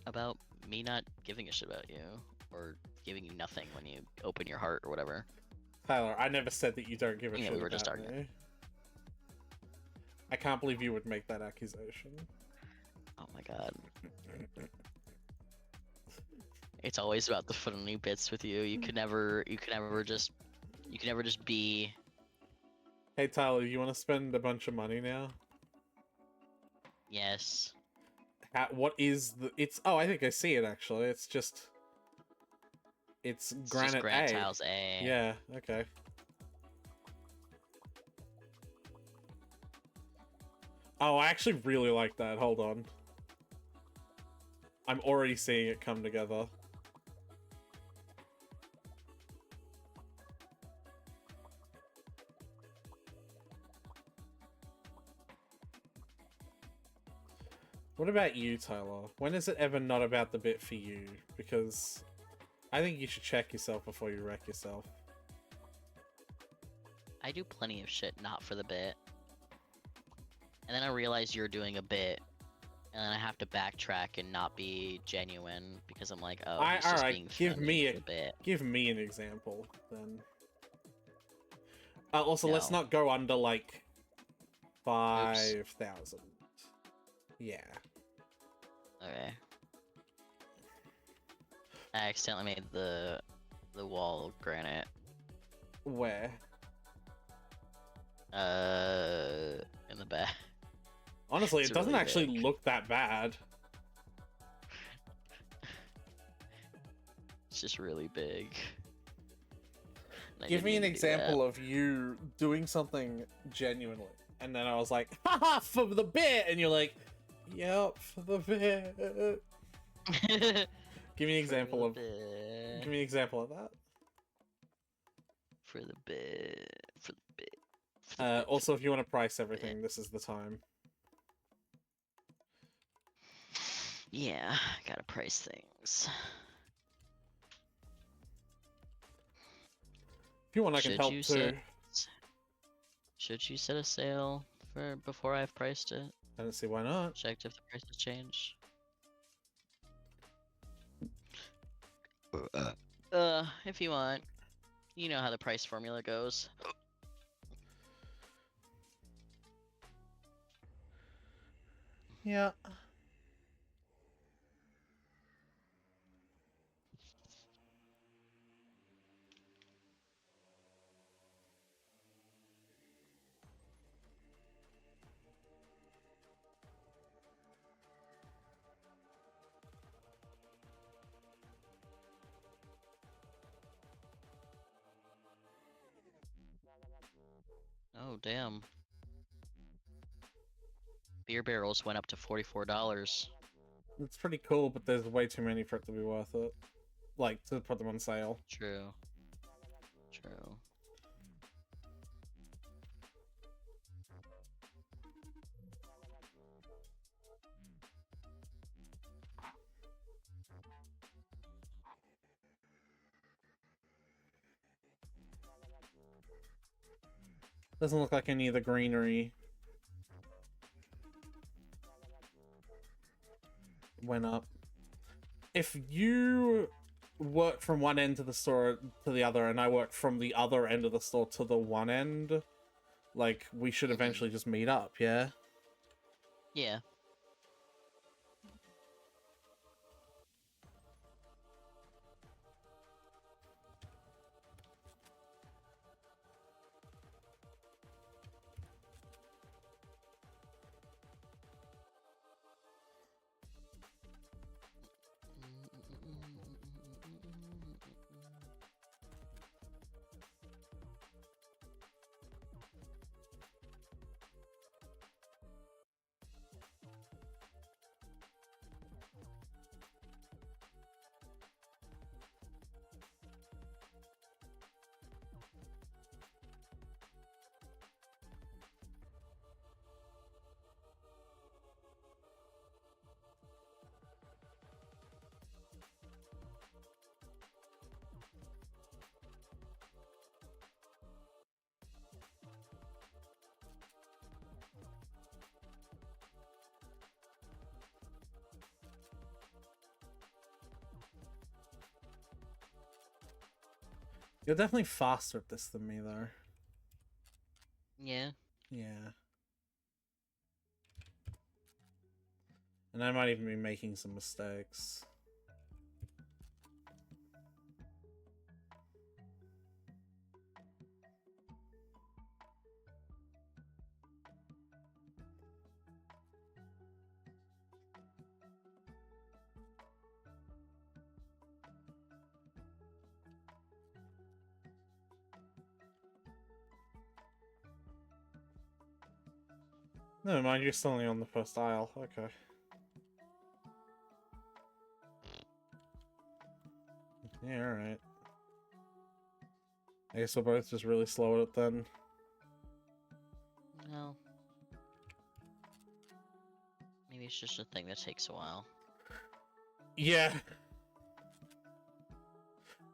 About me not giving a shit about you, or giving you nothing when you open your heart or whatever. Tyler, I never said that you don't give a Yeah, shit we were about just arguing. me. I can't believe you would make that accusation. Oh my god. It's always about the funny bits with you. You could never just be. Hey Tyler, you want to spend a bunch of money now? Yes. What is the? It's I think I see it actually. It's just granite just granite A. tiles A. Yeah. Okay. Oh, I actually really like that. Hold on. I'm already seeing it come together. What about you, Tyler? When is it ever not about the bit for you? Because I think you should check yourself before you wreck yourself. I do plenty of shit not for the bit. And then I realize you're doing a bit, and then I have to backtrack and not be genuine because I'm like, oh, he's just being funny for the bit. Give me an example then. Also, let's not go under like 5,000. Yeah. Okay. I accidentally made the wall granite. Where? In the back. Honestly, It's it doesn't really actually big. look that bad. It's just really big. Give me an example of you doing something genuinely. And then I was like, haha, for the bit! And you're like, yep, for the bit. Give me an example of... Give me an example of that. For the bit. For the bit. Also, if you want to price everything, this is the time. Yeah, gotta price things. If you want, I can help too. Should you set a sale for before I've priced it? I don't see why not. Checked if the price has changed. If you want. You know how the price formula goes. Yeah. Oh, damn. Beer barrels went up to $44. It's pretty cool, but there's way too many for it to be worth it. Like, to put them on sale. True. True. Doesn't look like any of the greenery went up. If you work from one end of the store to the other, and I work from the other end of the store to the one end, like, we should eventually just meet up, yeah? Yeah. You're definitely faster at this than me, though. Yeah. Yeah. And I might even be making some mistakes. Never mind, you're still only on the first aisle. Okay. Yeah, alright. I guess we're both just really slow at it then. No. Maybe it's just a thing that takes a while. Yeah.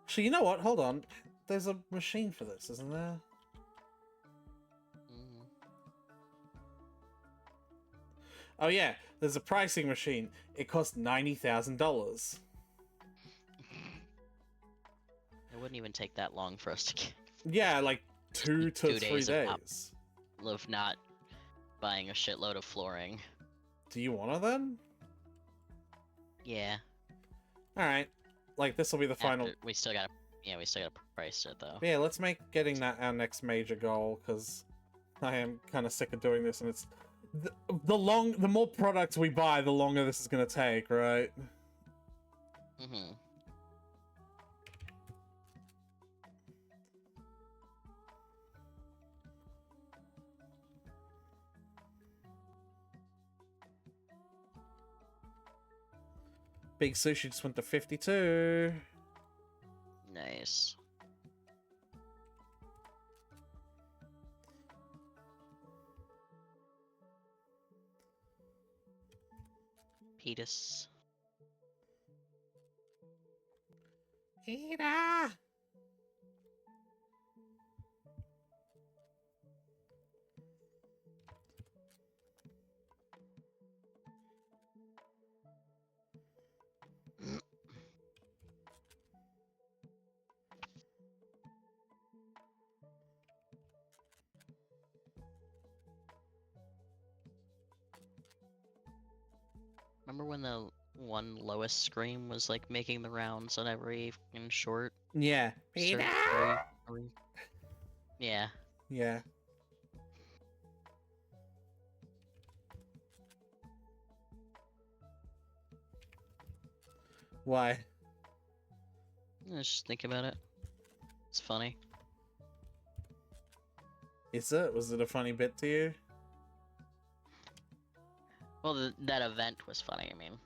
Actually, you know what? Hold on. There's a machine for this, isn't there? Mm. Oh yeah, there's a pricing machine. It costs $90,000. It wouldn't even take that long for us to get Yeah, like 2 to 2 3 days days. of not buying a shitload of flooring. Do you want to then? Yeah. Alright. Like, this will be the final... We still gotta price it, though. Yeah, let's make getting that our next major goal, because I am kind of sick of doing this, and it's... The more products we buy, the longer this is going to take, right? Mm-hmm. Big Sushi just went to 52. Nice. Petus. Ida! Remember when the one lowest scream was like making the rounds on every fucking short? Yeah. Search Yeah. Yeah. Why? I was just thinking about it. It's funny. Is it? Was it a funny bit to you? Well, that event was funny, I mean.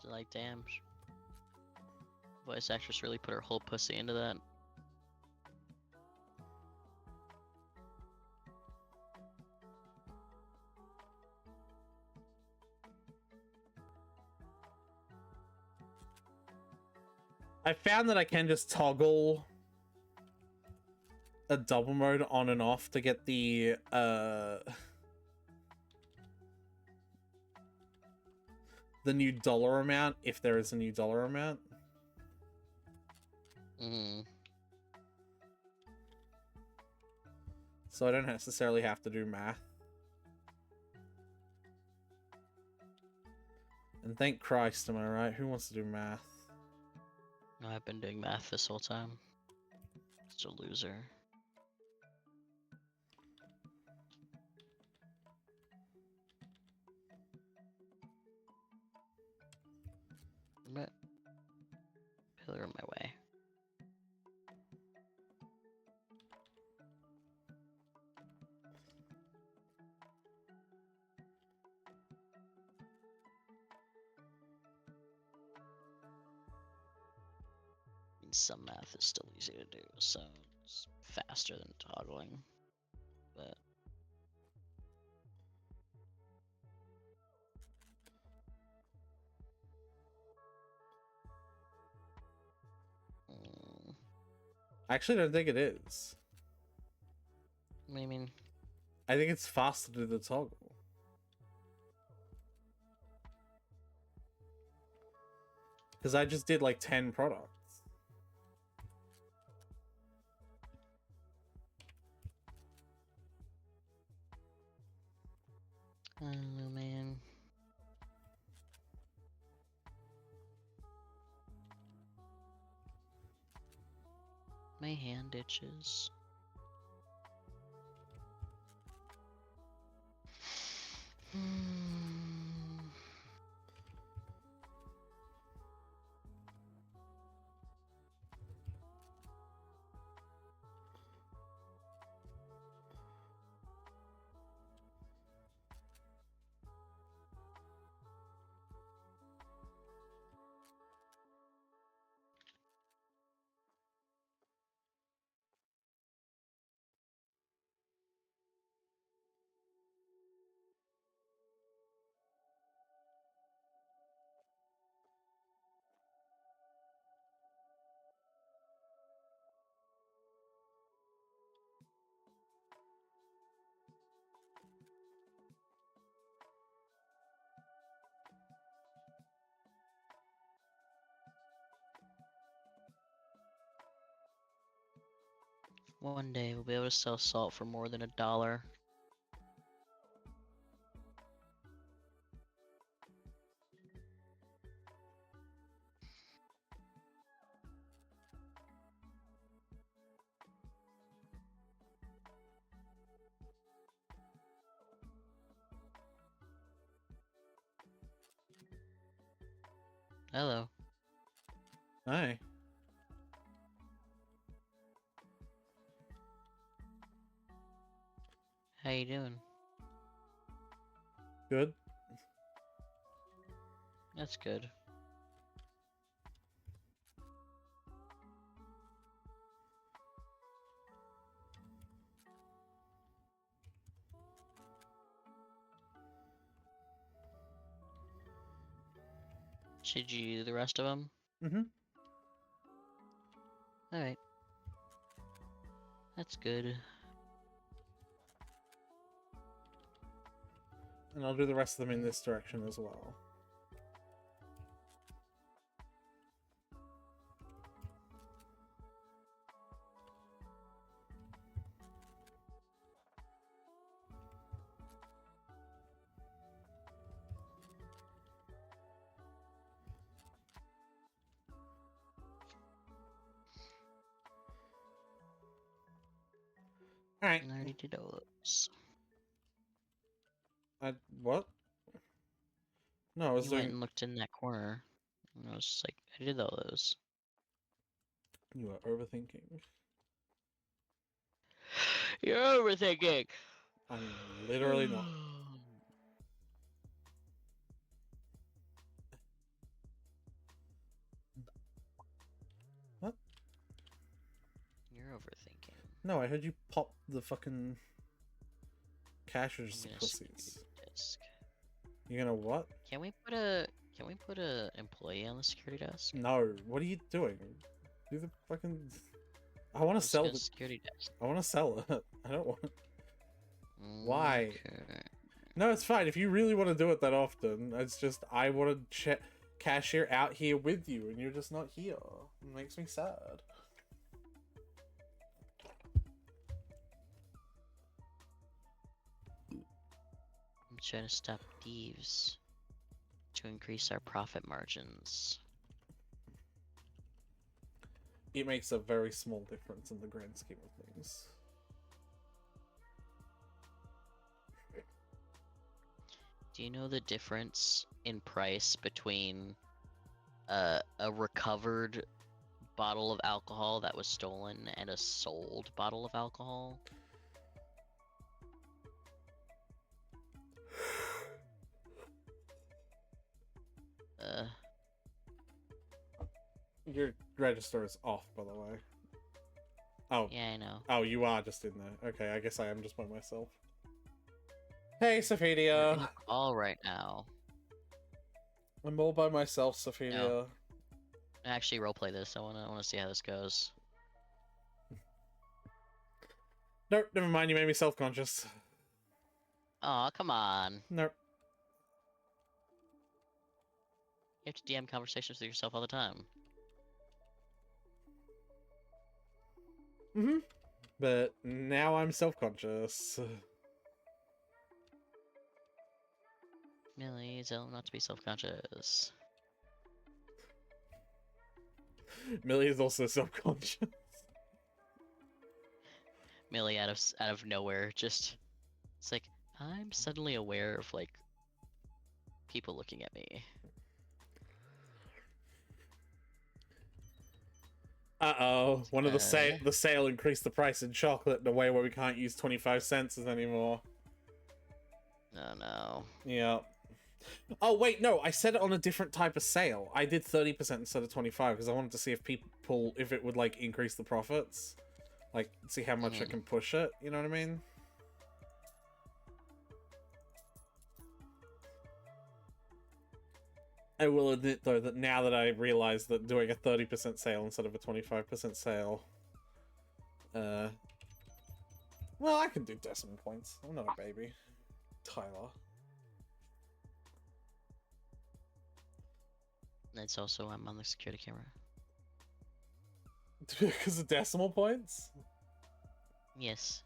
Like, damn. Voice actress really put her whole pussy into that. I found that I can just toggle a double mode on and off to get the new dollar amount, if there is a new dollar amount. Mm-hmm. So I don't necessarily have to do math. And thank Christ, am I right? Who wants to do math? No, I've been doing math this whole time. Just a loser. But pillar in my way. Some math is still easy to do, so it's faster than toggling. But I actually don't think it is. what do you mean? I think it's faster to do the toggle. Because I just did like 10 products. I don't know, man. My hand itches. One day we'll be able to sell salt for more than $1. Hello. Hi. How you doing? Good. That's good. Should you do the rest of them? Mm-hmm. Alright. That's good. And I'll do the rest of them in this direction as well. Alright. I already did all those. What? No, I was You doing... went and looked in that corner. And I was just like, I did all those. You are overthinking. You're overthinking! I'm literally not. What? You're overthinking. No, I heard you pop the fucking cash I'm register gonna pussies. security desk. You're gonna what? Can we put a employee on the security desk? No, what are you doing? Do the fucking... I want to Let's sell go the... security desk. I want to sell it. I don't want... Why? Okay. No, it's fine. If you really want to do it that often, it's just I want to cashier out here with you, and you're just not here. It makes me sad. I'm trying to stop thieves to increase our profit margins. It makes a very small difference in the grand scheme of things. Do you know the difference in price between a recovered bottle of alcohol that was stolen and a sold bottle of alcohol? Your register is off, by the way. Oh. Yeah, I know. Oh, you are just in there. Okay, I guess I am just by myself. Hey, You're Sophidia. in call right now. I'm all by myself, Sophidia. No. Actually, roleplay this. I wanna see how this goes. Nope, never mind. You made me self-conscious. Aw, come on. Nope. You have to DM conversations with yourself all the time. Mm-hmm. But now I'm self-conscious. Millie, tell him not to be self-conscious. Millie is also self-conscious. Millie out of nowhere, just it's like I'm suddenly aware of like people looking at me. Uh-oh, one of Yeah. the sale increased the price in chocolate in a way where we can't use 25 cents anymore. Oh no. Yeah. Oh wait, no, I said it on a different type of sale. I did 30% instead of 25 because I wanted to see if it would like increase the profits. Like, see how much I can push it, you know what I mean? I will admit though that now that I realize that doing a 30% sale instead of a 25% sale, well, I can do decimal points. I'm not a baby. Tyler. It's also I'm on the security camera. Because of decimal points? Yes.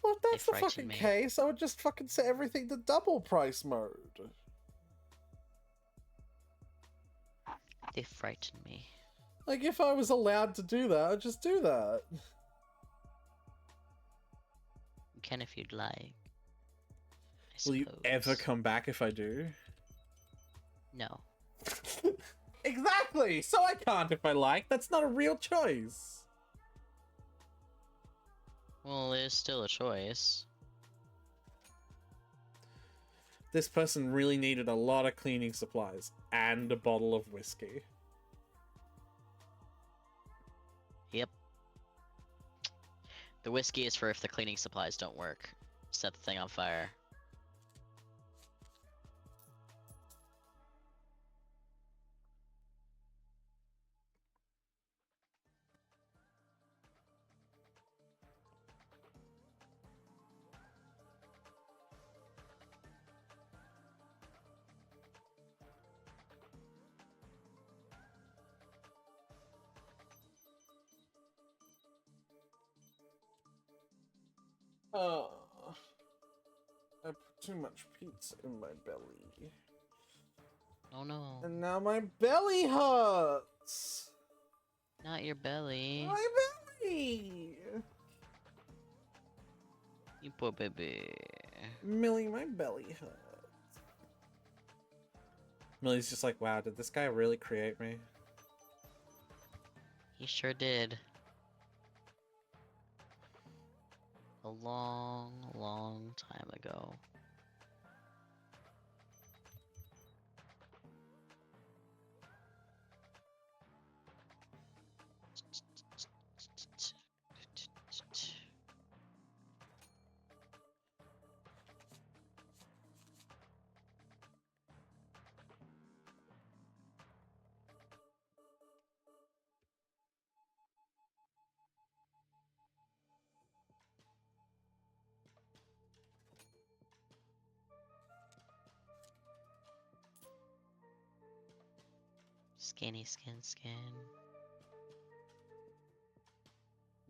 Well, if that's They the frighten fucking me. case, I would just fucking set everything to double price mode. They frighten me. Like, if I was allowed to do that, I'd just do that. You can if you'd like. I Will you ever suppose. come back if I do? No. Exactly! So I can't if I like. That's not a real choice. Well, there's still a choice. This person really needed a lot of cleaning supplies and a bottle of whiskey. Yep. The whiskey is for if the cleaning supplies don't work. Set the thing on fire. I put too much pizza in my belly. Oh no. And now my belly hurts. Not your belly. My belly! You poor baby. Millie, my belly hurts. Millie's just like, wow, did this guy really create me? He sure did. A long, long time ago. Skinny skin.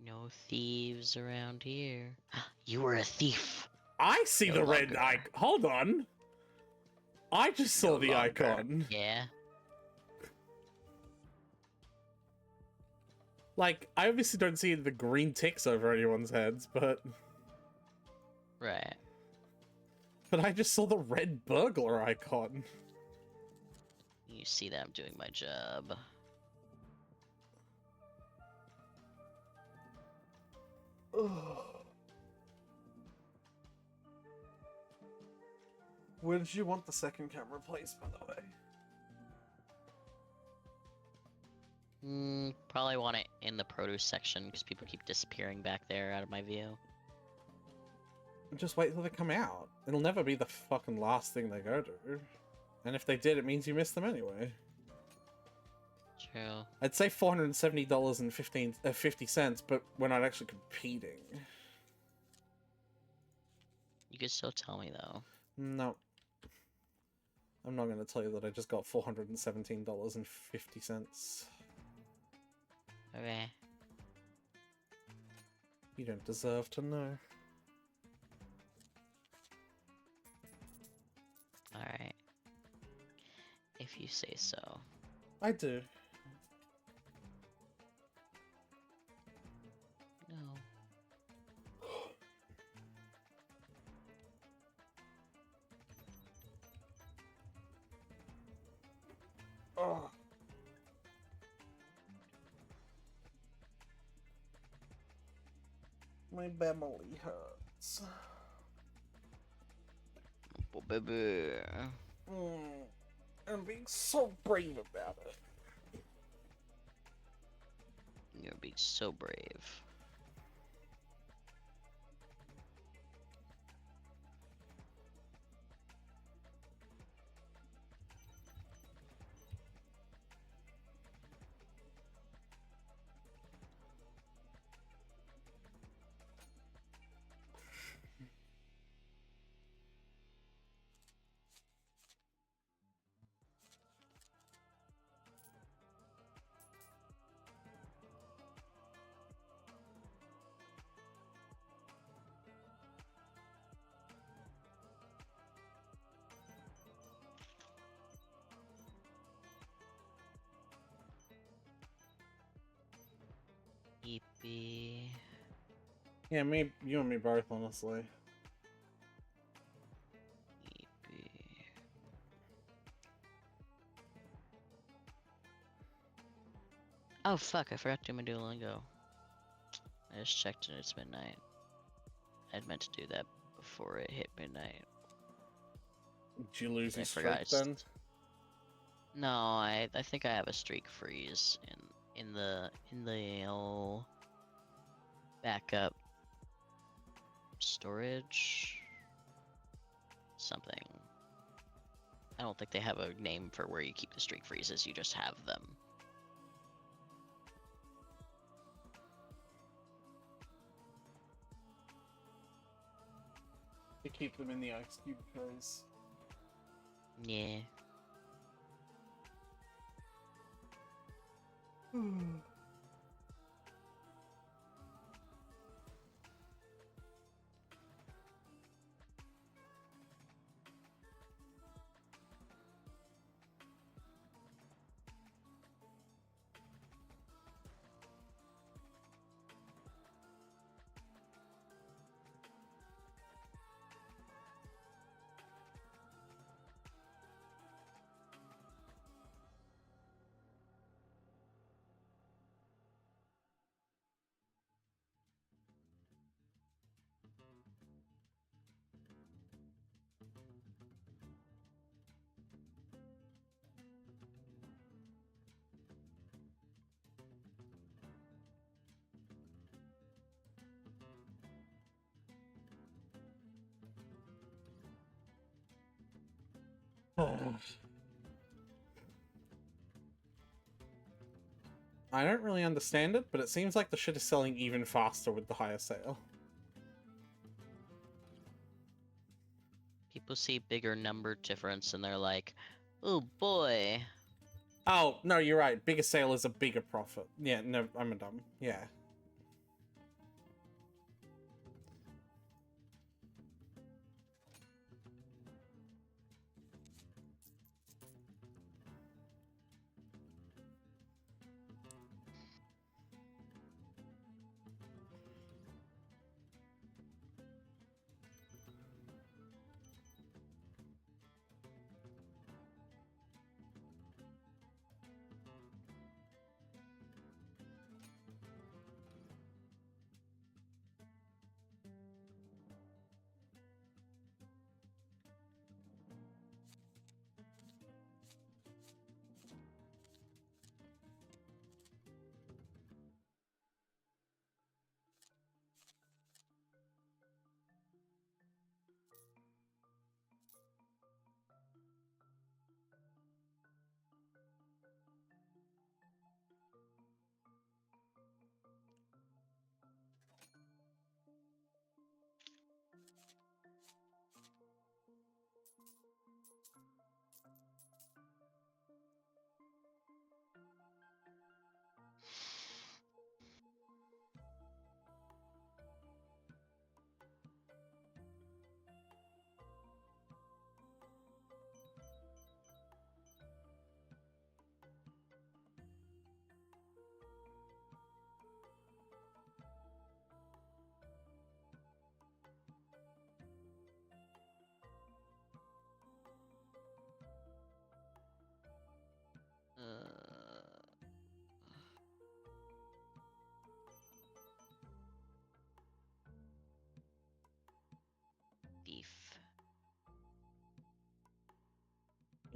No thieves around here. You were a thief. I see No the red longer. icon. Hold on. I just saw No the longer. icon. Yeah. Like, I obviously don't see the green ticks over anyone's heads, but Right. I just saw the red burglar icon. You see that I'm doing my job. Where did you want the second camera placed, by the way? Probably want it in the produce section because people keep disappearing back there out of my view. Just wait till they come out. It'll never be the fucking last thing they go to. And if they did, it means you missed them anyway. True. I'd say $470 and 50 cents, but we're not actually competing. You could still tell me though. No. I'm not going to tell you that I just got $417.50. Okay. You don't deserve to know. Alright. If you say so. I do. No. Oh. My family hurts. Oh, baby. I'm being so brave about it. You're being so brave. Eepy. Yeah, you and me both, honestly. Eepy. Oh fuck, I forgot to do my Duolingo. I just checked and it's midnight. I'd meant to do that before it hit midnight. Did you lose I your forgot streak then? No, I think I have a streak freeze in the old backup storage something. I don't think they have a name for where you keep the streak freezes, you just have them. You keep them in the ice cube trays. Yeah. I don't really understand it, but it seems like the shit is selling even faster with the higher sale. People see bigger number difference and they're like, oh boy. Oh, no, you're right. Bigger sale is a bigger profit. Yeah, no, I'm a dumb. Yeah.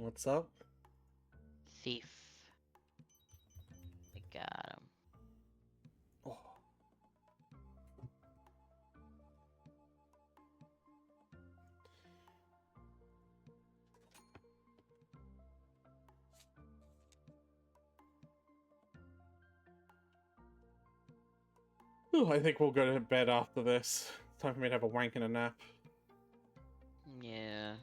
What's up? Thief. I got him. Oh. Ooh, I think we'll go to bed after this. It's time for me to have a wank and a nap. Yeah.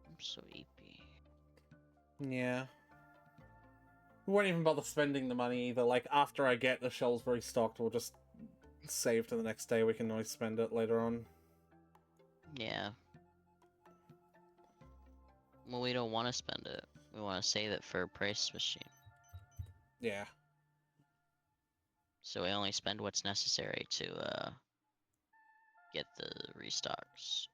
I'm so eepy. Yeah. We won't even bother spending the money either. Like, after I get the shelves restocked, we'll just save to the next day. We can always spend it later on. Yeah. Well, we don't want to spend it. We want to save it for a price machine. Yeah. So we only spend what's necessary to get the restocks.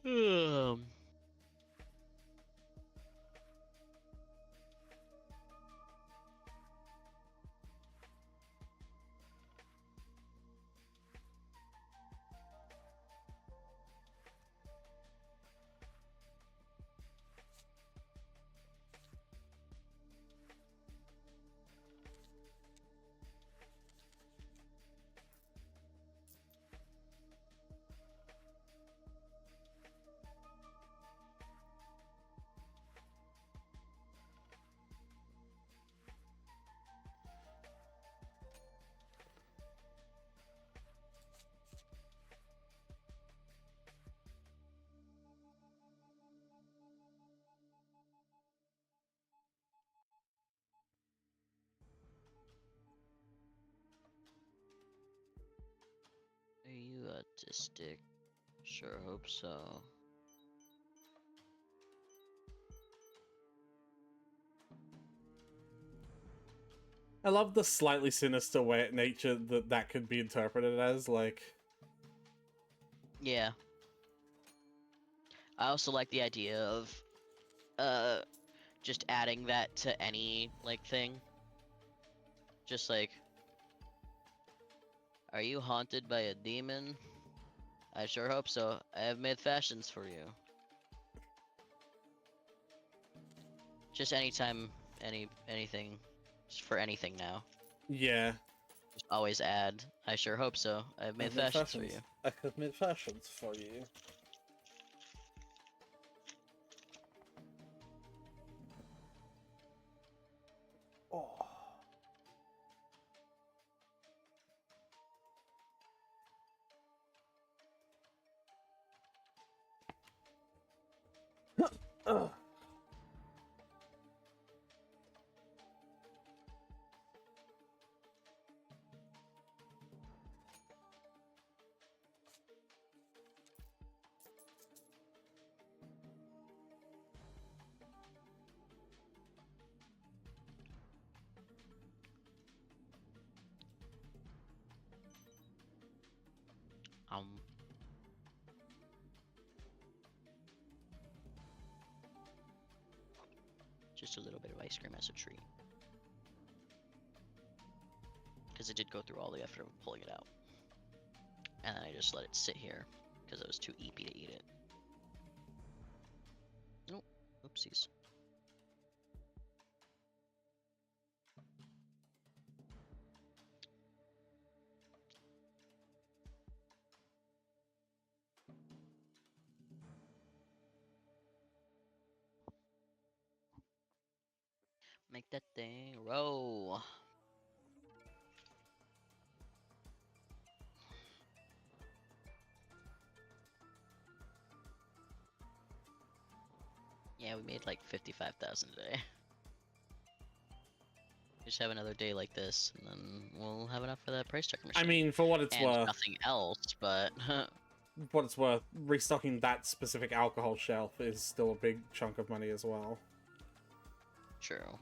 Um, are you autistic? Sure hope so. I love the slightly sinister way nature that could be interpreted as. Like, Yeah. I also like the idea of uh just adding that to any like thing. Just like, are you haunted by a demon? I sure hope so. I have made fashions for you. Just anytime, anything, just for anything now. yeah. Just always add. I sure hope so. I've made fashions for you. I have made fashions for you. Oh. Ugh. Um. Just a little bit of ice cream as a treat. Because it did go through all the effort of pulling it out. And then I just let it sit here because I was too eepy to eat it. Nope. Oopsies. Make that thing roll. Yeah, we made like 55,000 a day. Just have another day like this, and then we'll have enough for that price checker machine. I mean, for what it's and worth, nothing else, but restocking that specific alcohol shelf is still a big chunk of money as well. true.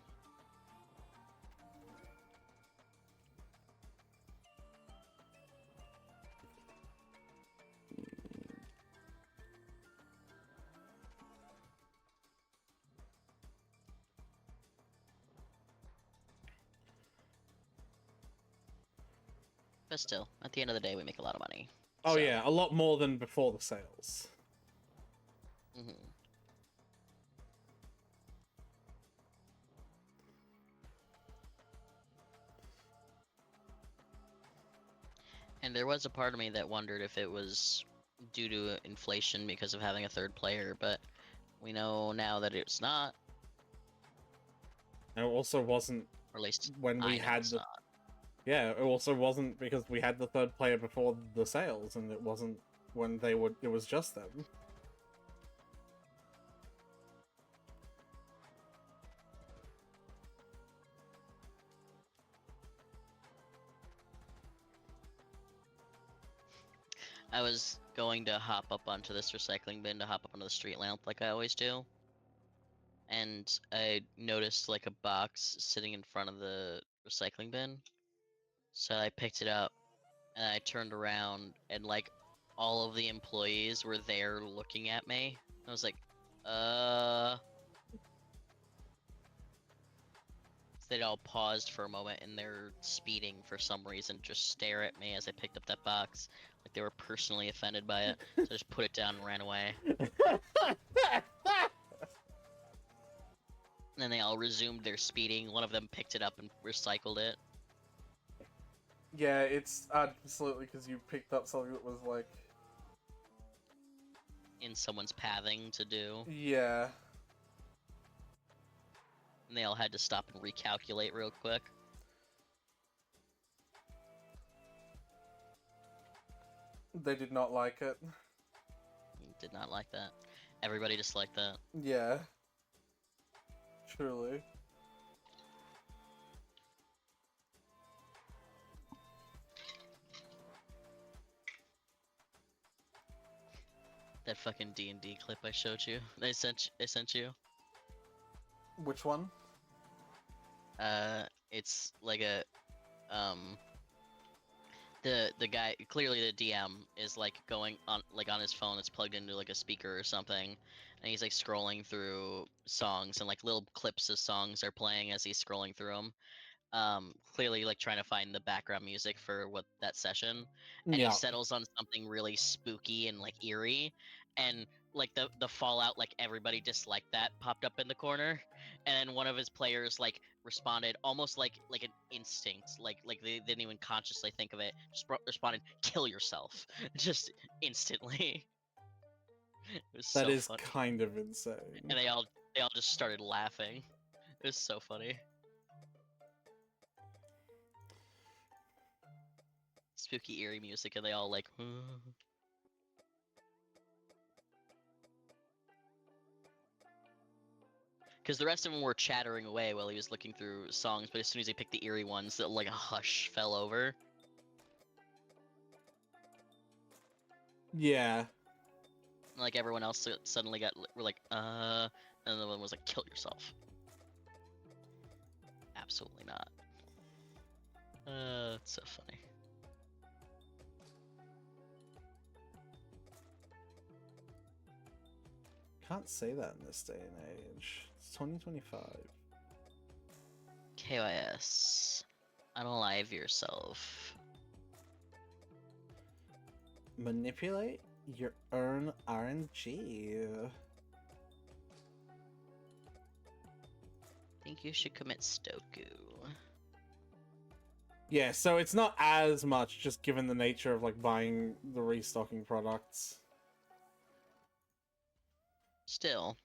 But still, at the end of the day, we make a lot of money. Oh so. yeah, a lot more than before the sales. Mm-hmm. And there was a part of me that wondered if it was due to inflation because of having a third player, but we know now that it's not. And it also wasn't Or at least when we I know had it's the not. Yeah, it also wasn't because we had the third player before the sales, and it wasn't when they would. It was just them. I was going to hop up onto this recycling bin to hop up onto the street lamp like I always do. And I noticed like a box sitting in front of the recycling bin. So I picked it up and I turned around and like all of the employees were there looking at me. I was like, They'd all paused for a moment and they're speeding for some reason, just stare at me as I picked up that box, like they were personally offended by it. So I just put it down and ran away. And then they all resumed their speeding. One of them picked it up and recycled it. Yeah, it's absolutely because you picked up something that was like. In someone's pathing to do. Yeah. And they all had to stop and recalculate real quick. They did not like it. Did not like that. Everybody disliked that. Yeah. Truly. That fucking D&D clip I showed you. I sent you. Which one? It's like a the guy, clearly the DM is like going on like on his phone, it's plugged into like a speaker or something, and he's like scrolling through songs and like little clips of songs are playing as he's scrolling through them. Clearly like trying to find the background music for what that session, and he Yeah. settles on something really spooky and like eerie, and like the fallout, like everybody disliked that, popped up in the corner, and then one of his players like responded almost like an instinct, like they didn't even consciously think of it, just responded, "Kill yourself," just instantly. It was That so is funny, kind of insane. and they all just started laughing. It was so funny. Spooky eerie music, and they all like because the rest of them were chattering away while he was looking through songs, but as soon as he picked the eerie ones, that like a hush fell over. Yeah. And, like everyone else suddenly were like and the one was like, "Kill yourself." Absolutely not. It's so funny. Can't say that in this day and age. It's 2025. KYS. Unalive yourself. Manipulate your own RNG. Think you should commit Stoku. Yeah, so it's not as much, just given the nature of like buying the restocking products. Still.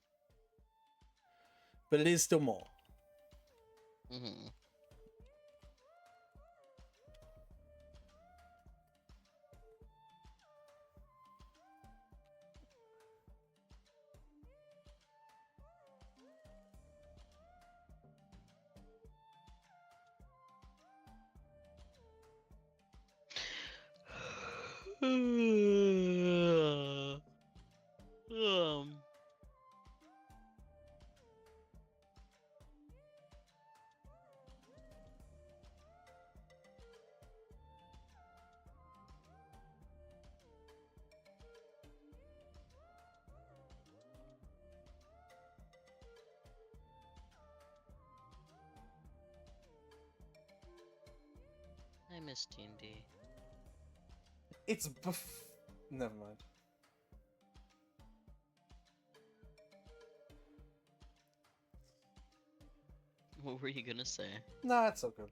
But it is still more. Mm-hmm. I miss D&D. It's never mind. What were you gonna say? Nah, it's so good.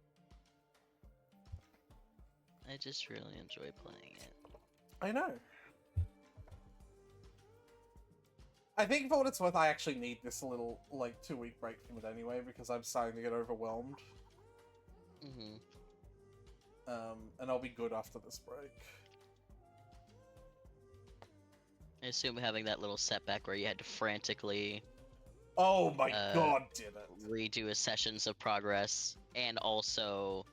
I just really enjoy playing it. I know. I think for what it's worth, I actually need this little, like, 2-week break from it anyway, because I'm starting to get overwhelmed. Mm-hmm. And I'll be good after this break. I assume having that little setback where you had to frantically Oh my god, did it. redo a sessions of progress and also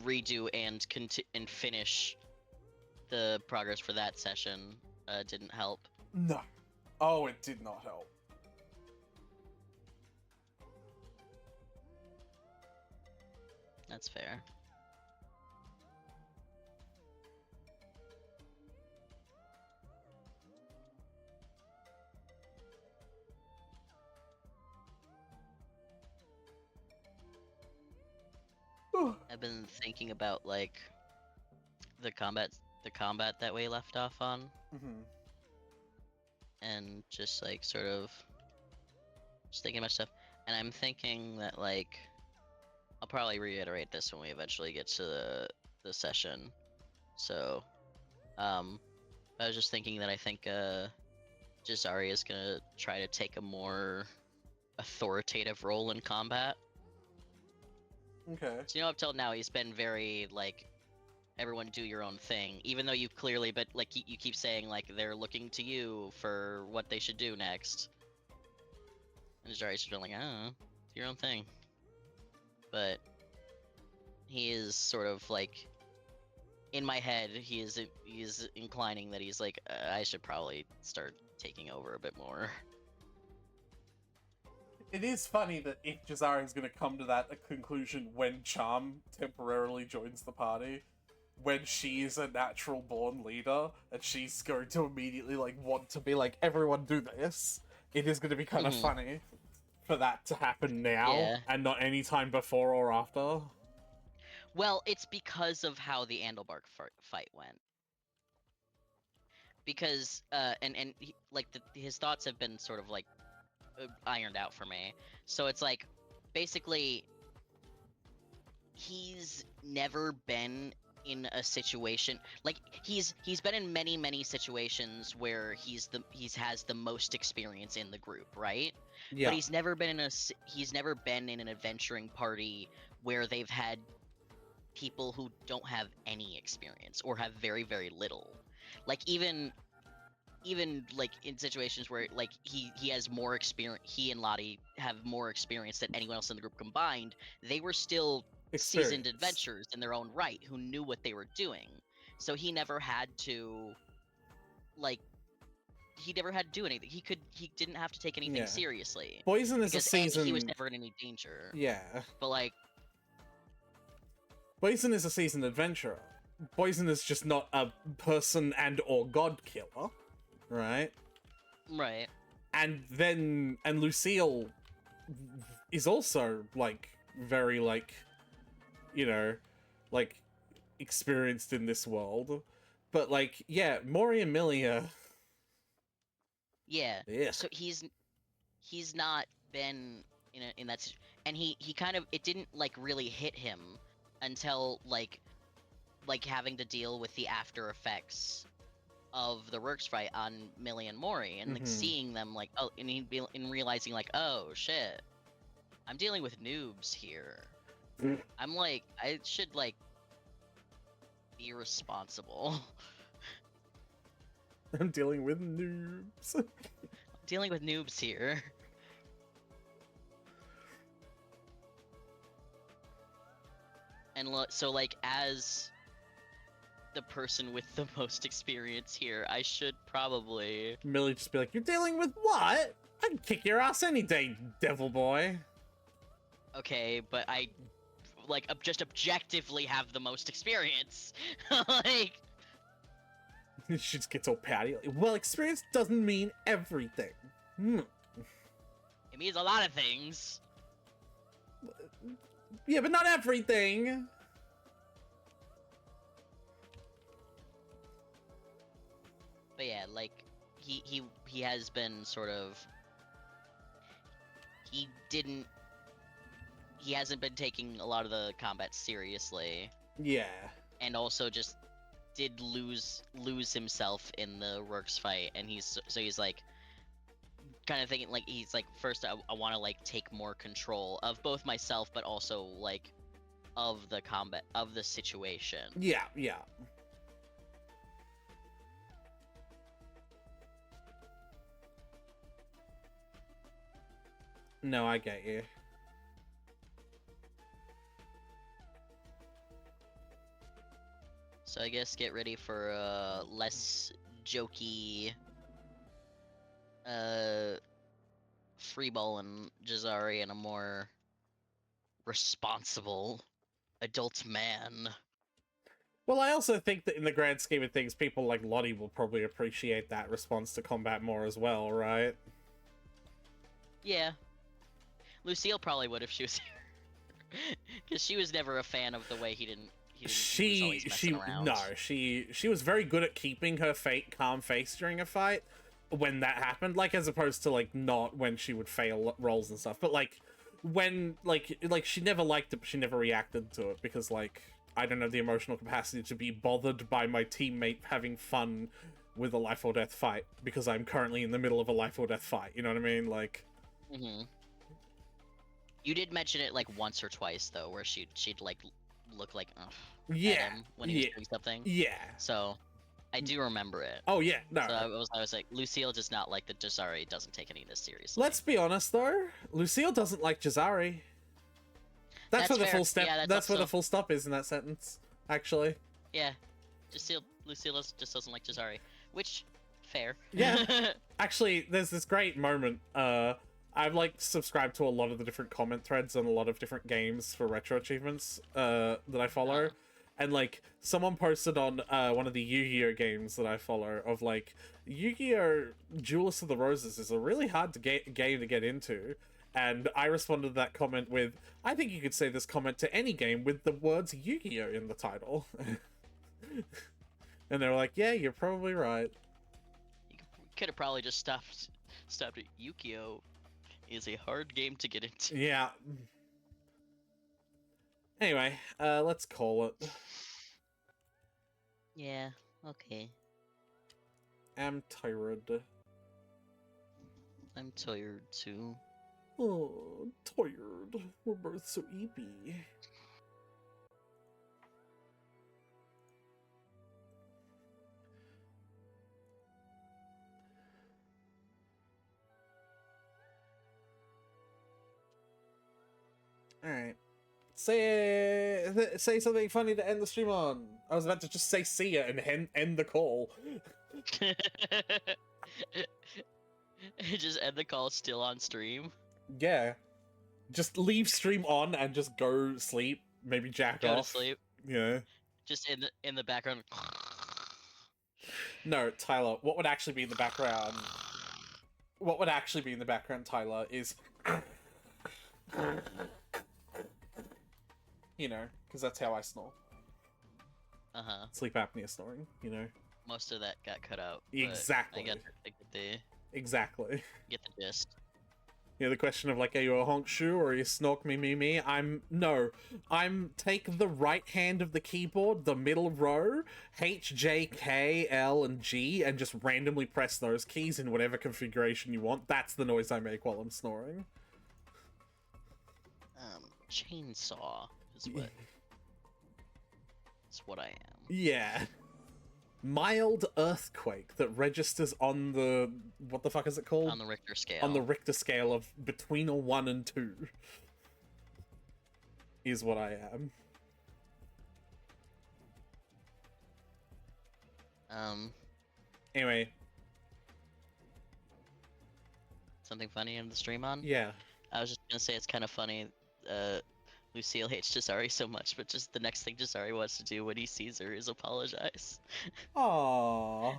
redo and finish the progress for that session didn't help. No. Oh, it did not help. That's fair. I've been thinking about like the combat that we left off on, and just like sort of just thinking about stuff. And I'm thinking that like I'll probably reiterate this when we eventually get to the session. So, I was just thinking that I think Jazari is gonna try to take a more authoritative role in combat. Okay. So, up till now he's been very like, everyone do your own thing, even though you clearly, but like you keep saying like they're looking to you for what they should do next. And Jazari's just been like, do your own thing. But he is sort of like, in my head, he is inclining that he's like, I should probably start taking over a bit more. It is funny that if Jazari is going to come to that conclusion when Charm temporarily joins the party, when she is a natural born leader, and she's going to immediately like want to be like, everyone do this, it is going to be kind of funny for that to happen now and not any time before or after. Well, it's because of how the Andalbark fight went. Because his thoughts have been sort of like ironed out for me. So it's like, basically, he's never been in a situation like he's been in many situations where he has the most experience in the group, right? Yeah. But he's never been in an adventuring party where they've had people who don't have any experience or have very little. Like even like in situations where like he has more experience, he and Lottie have more experience than anyone else in the group combined, they were still seasoned adventurers in their own right who knew what they were doing. So he never had to do anything. He didn't have to take anything seriously. Poison is a seasoned... he was never in any danger. Yeah. But like, Poison is a seasoned adventurer. Poison is just not a person and or god killer, right? Right. And Lucille is also like very like, you know, like experienced in this world. But like, yeah, Mori and Milia. Yeah. So he's not been in that situation. And he kind of, it didn't like really hit him until like having to deal with the after effects of the Rurks fight on Millie and Mori, and like seeing them like, oh, and realizing like, oh shit, I'm dealing with noobs here. I'm like, I should like be responsible. I'm dealing with noobs. I'm dealing with noobs here. And so like, as the person with the most experience here, I should probably... Millie just be like, you're dealing with what? I can kick your ass any day, devil boy. Okay, but I, like, just objectively have the most experience. Like... She just gets all patty. Well, experience doesn't mean everything. It means a lot of things. Yeah, but not everything. But yeah, like he has been sort of he didn't he hasn't been taking a lot of the combat seriously, Yeah. and also just did lose himself in the Rourke's fight, and he's like kind of thinking like he's like first I want to like take more control of both myself but also like of the combat of the situation. Yeah, yeah. No, I get you. So I guess get ready for a less jokey Freeball and Jazari and a more responsible adult man. Well, I also think that in the grand scheme of things, people like Lottie will probably appreciate that response to combat more as well, right? Yeah. Lucille probably would if she was here. Because she was never a fan of the way he was always messing around. No, she was very good at keeping her calm face during a fight when that happened, like as opposed to like not when she would fail rolls and stuff, but like when like she never liked it, but she never reacted to it because like I don't have the emotional capacity to be bothered by my teammate having fun with a life or death fight because I'm currently in the middle of a life or death fight. You know what I mean? Like, You did mention it like once or twice though, where she'd like look like yeah, at him when he was doing something. Yeah. So I do remember it. Oh yeah, no. So I was like, Lucille does not like that Jazari doesn't take any of this seriously. Let's be honest though, Lucille doesn't like Jazari. That's where the fair. full step. Yeah, that's where the full stop is in that sentence. Actually. Yeah, Lucille just doesn't like Jazari, which fair. Yeah. Actually, there's this great moment. I've like subscribed to a lot of the different comment threads on a lot of different games for retro achievements that I follow. And like someone posted on one of the Yu-Gi-Oh games that I follow of like Yu-Gi-Oh! Duelist of the Roses is a really hard to game to get into. And I responded to that comment with, I think you could say this comment to any game with the words Yu-Gi-Oh in the title. And they were like, yeah, you're probably right. You could have probably just stopped at Yu-Gi-Oh! Is a hard game to get into. Yeah. Anyway, let's call it. Yeah, okay. I'm tired. I'm tired too. Oh, tired. We're both so eepy. Alright. Say something funny to end the stream on. I was about to just say see ya and end the call. Just end the call still on stream. Yeah. Just leave stream on and just go sleep. Maybe jack go off. Go to sleep. Yeah. Just in the background. No, Tyler, what would actually be in the background? What would actually be in the background, Tyler, is... You know, because that's how I snore. Uh-huh. Sleep apnea snoring, you know. Most of that got cut out. Exactly. I get the... Exactly. Get the gist. You know, the question of, like, are you a honk shoe or are you snork me? I'm take the right hand of the keyboard, the middle row, H, J, K, L, and G, and just randomly press those keys in whatever configuration you want. That's the noise I make while I'm snoring. Chainsaw is what... It's what I am. Yeah. Mild earthquake that registers on the... What the fuck is it called? On the Richter scale. On the Richter scale of between a 1 and 2. Is what I am. Anyway. Something funny in the stream on? Yeah. I was just gonna say it's kind of funny, Lucille hates Jazari so much, but just the next thing Jazari wants to do when he sees her is apologize. Aww.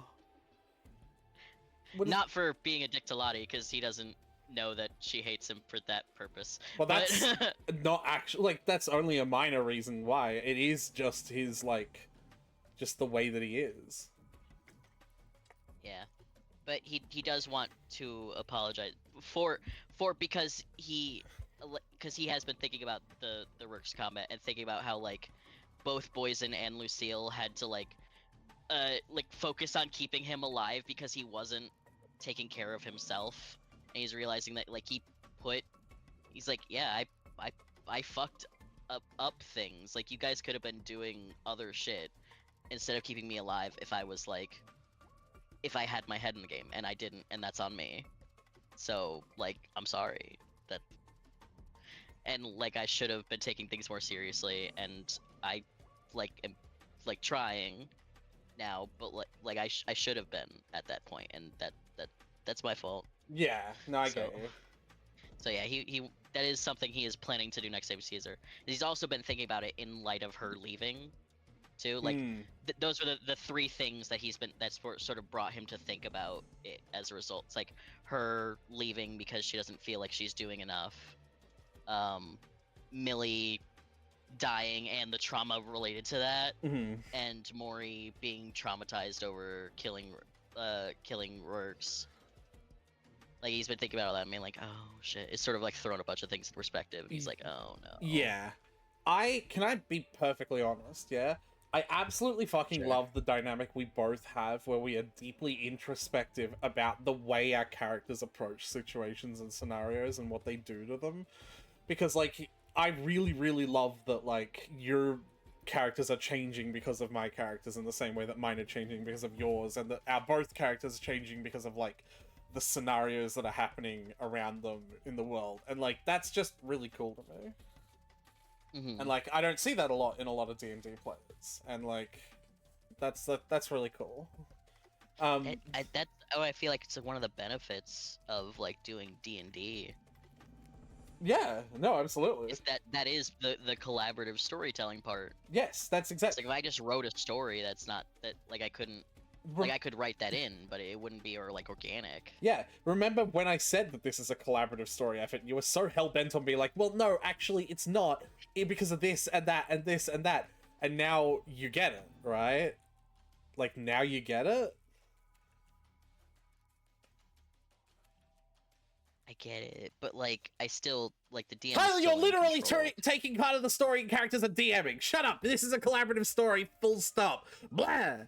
Not for being a dick to Lottie, because he doesn't know that she hates him for that purpose. Well, that's not actually, like, that's only a minor reason why. It is just his, like, just the way that he is. Yeah, but he does want to apologize because he has been thinking about the Rook's comment and thinking about how like both Boysen and Lucille had to like focus on keeping him alive because he wasn't taking care of himself, and he's realizing that like he's like, yeah, I I fucked up things. Like, you guys could have been doing other shit instead of keeping me alive if I had my head in the game, and I didn't, and that's on me. So like, I'm sorry that, and like, I should have been taking things more seriously, and I am trying now, but like I should have been at that point, and that's my fault. Yeah, no, I So- get you. So yeah, he that is something he is planning to do next time he sees her. He's also been thinking about it in light of her leaving, too. Like, those are the three things that that's sort of brought him to think about it as a result. It's like her leaving because she doesn't feel like she's doing enough. Millie dying and the trauma related to that, and Mori being traumatized over killing Rorks. Like, he's been thinking about all that and being like, oh shit. It's sort of like throwing a bunch of things in perspective. And he's like, oh no. Yeah. Can I be perfectly honest, yeah? I absolutely fucking Sure. love the dynamic we both have where we are deeply introspective about the way our characters approach situations and scenarios and what they do to them. Because, like, I really, really love that, like, your characters are changing because of my characters in the same way that mine are changing because of yours, and that our both characters are changing because of, like, the scenarios that are happening around them in the world. And, like, that's just really cool to me. And like, I don't see that a lot in a lot of D&D players, and like, that's really cool. I feel like it's one of the benefits of like doing D&D. Yeah, no, absolutely. Is that is the collaborative storytelling part. Yes, that's It's exactly. like, if I just wrote a story that's not that, like, I couldn't, like, I could write that in, but it wouldn't be like organic. Yeah, remember when I said that this is a collaborative story effort? You were so hell-bent on being like, well, no, actually, it's not, because of this and that and this and that. And now you get it, right? Like, now you get it? I get it, but like, I still like the DM. Tyler, you're literally taking part of the story and characters are DMing. Shut up! This is a collaborative story, full stop. Blah!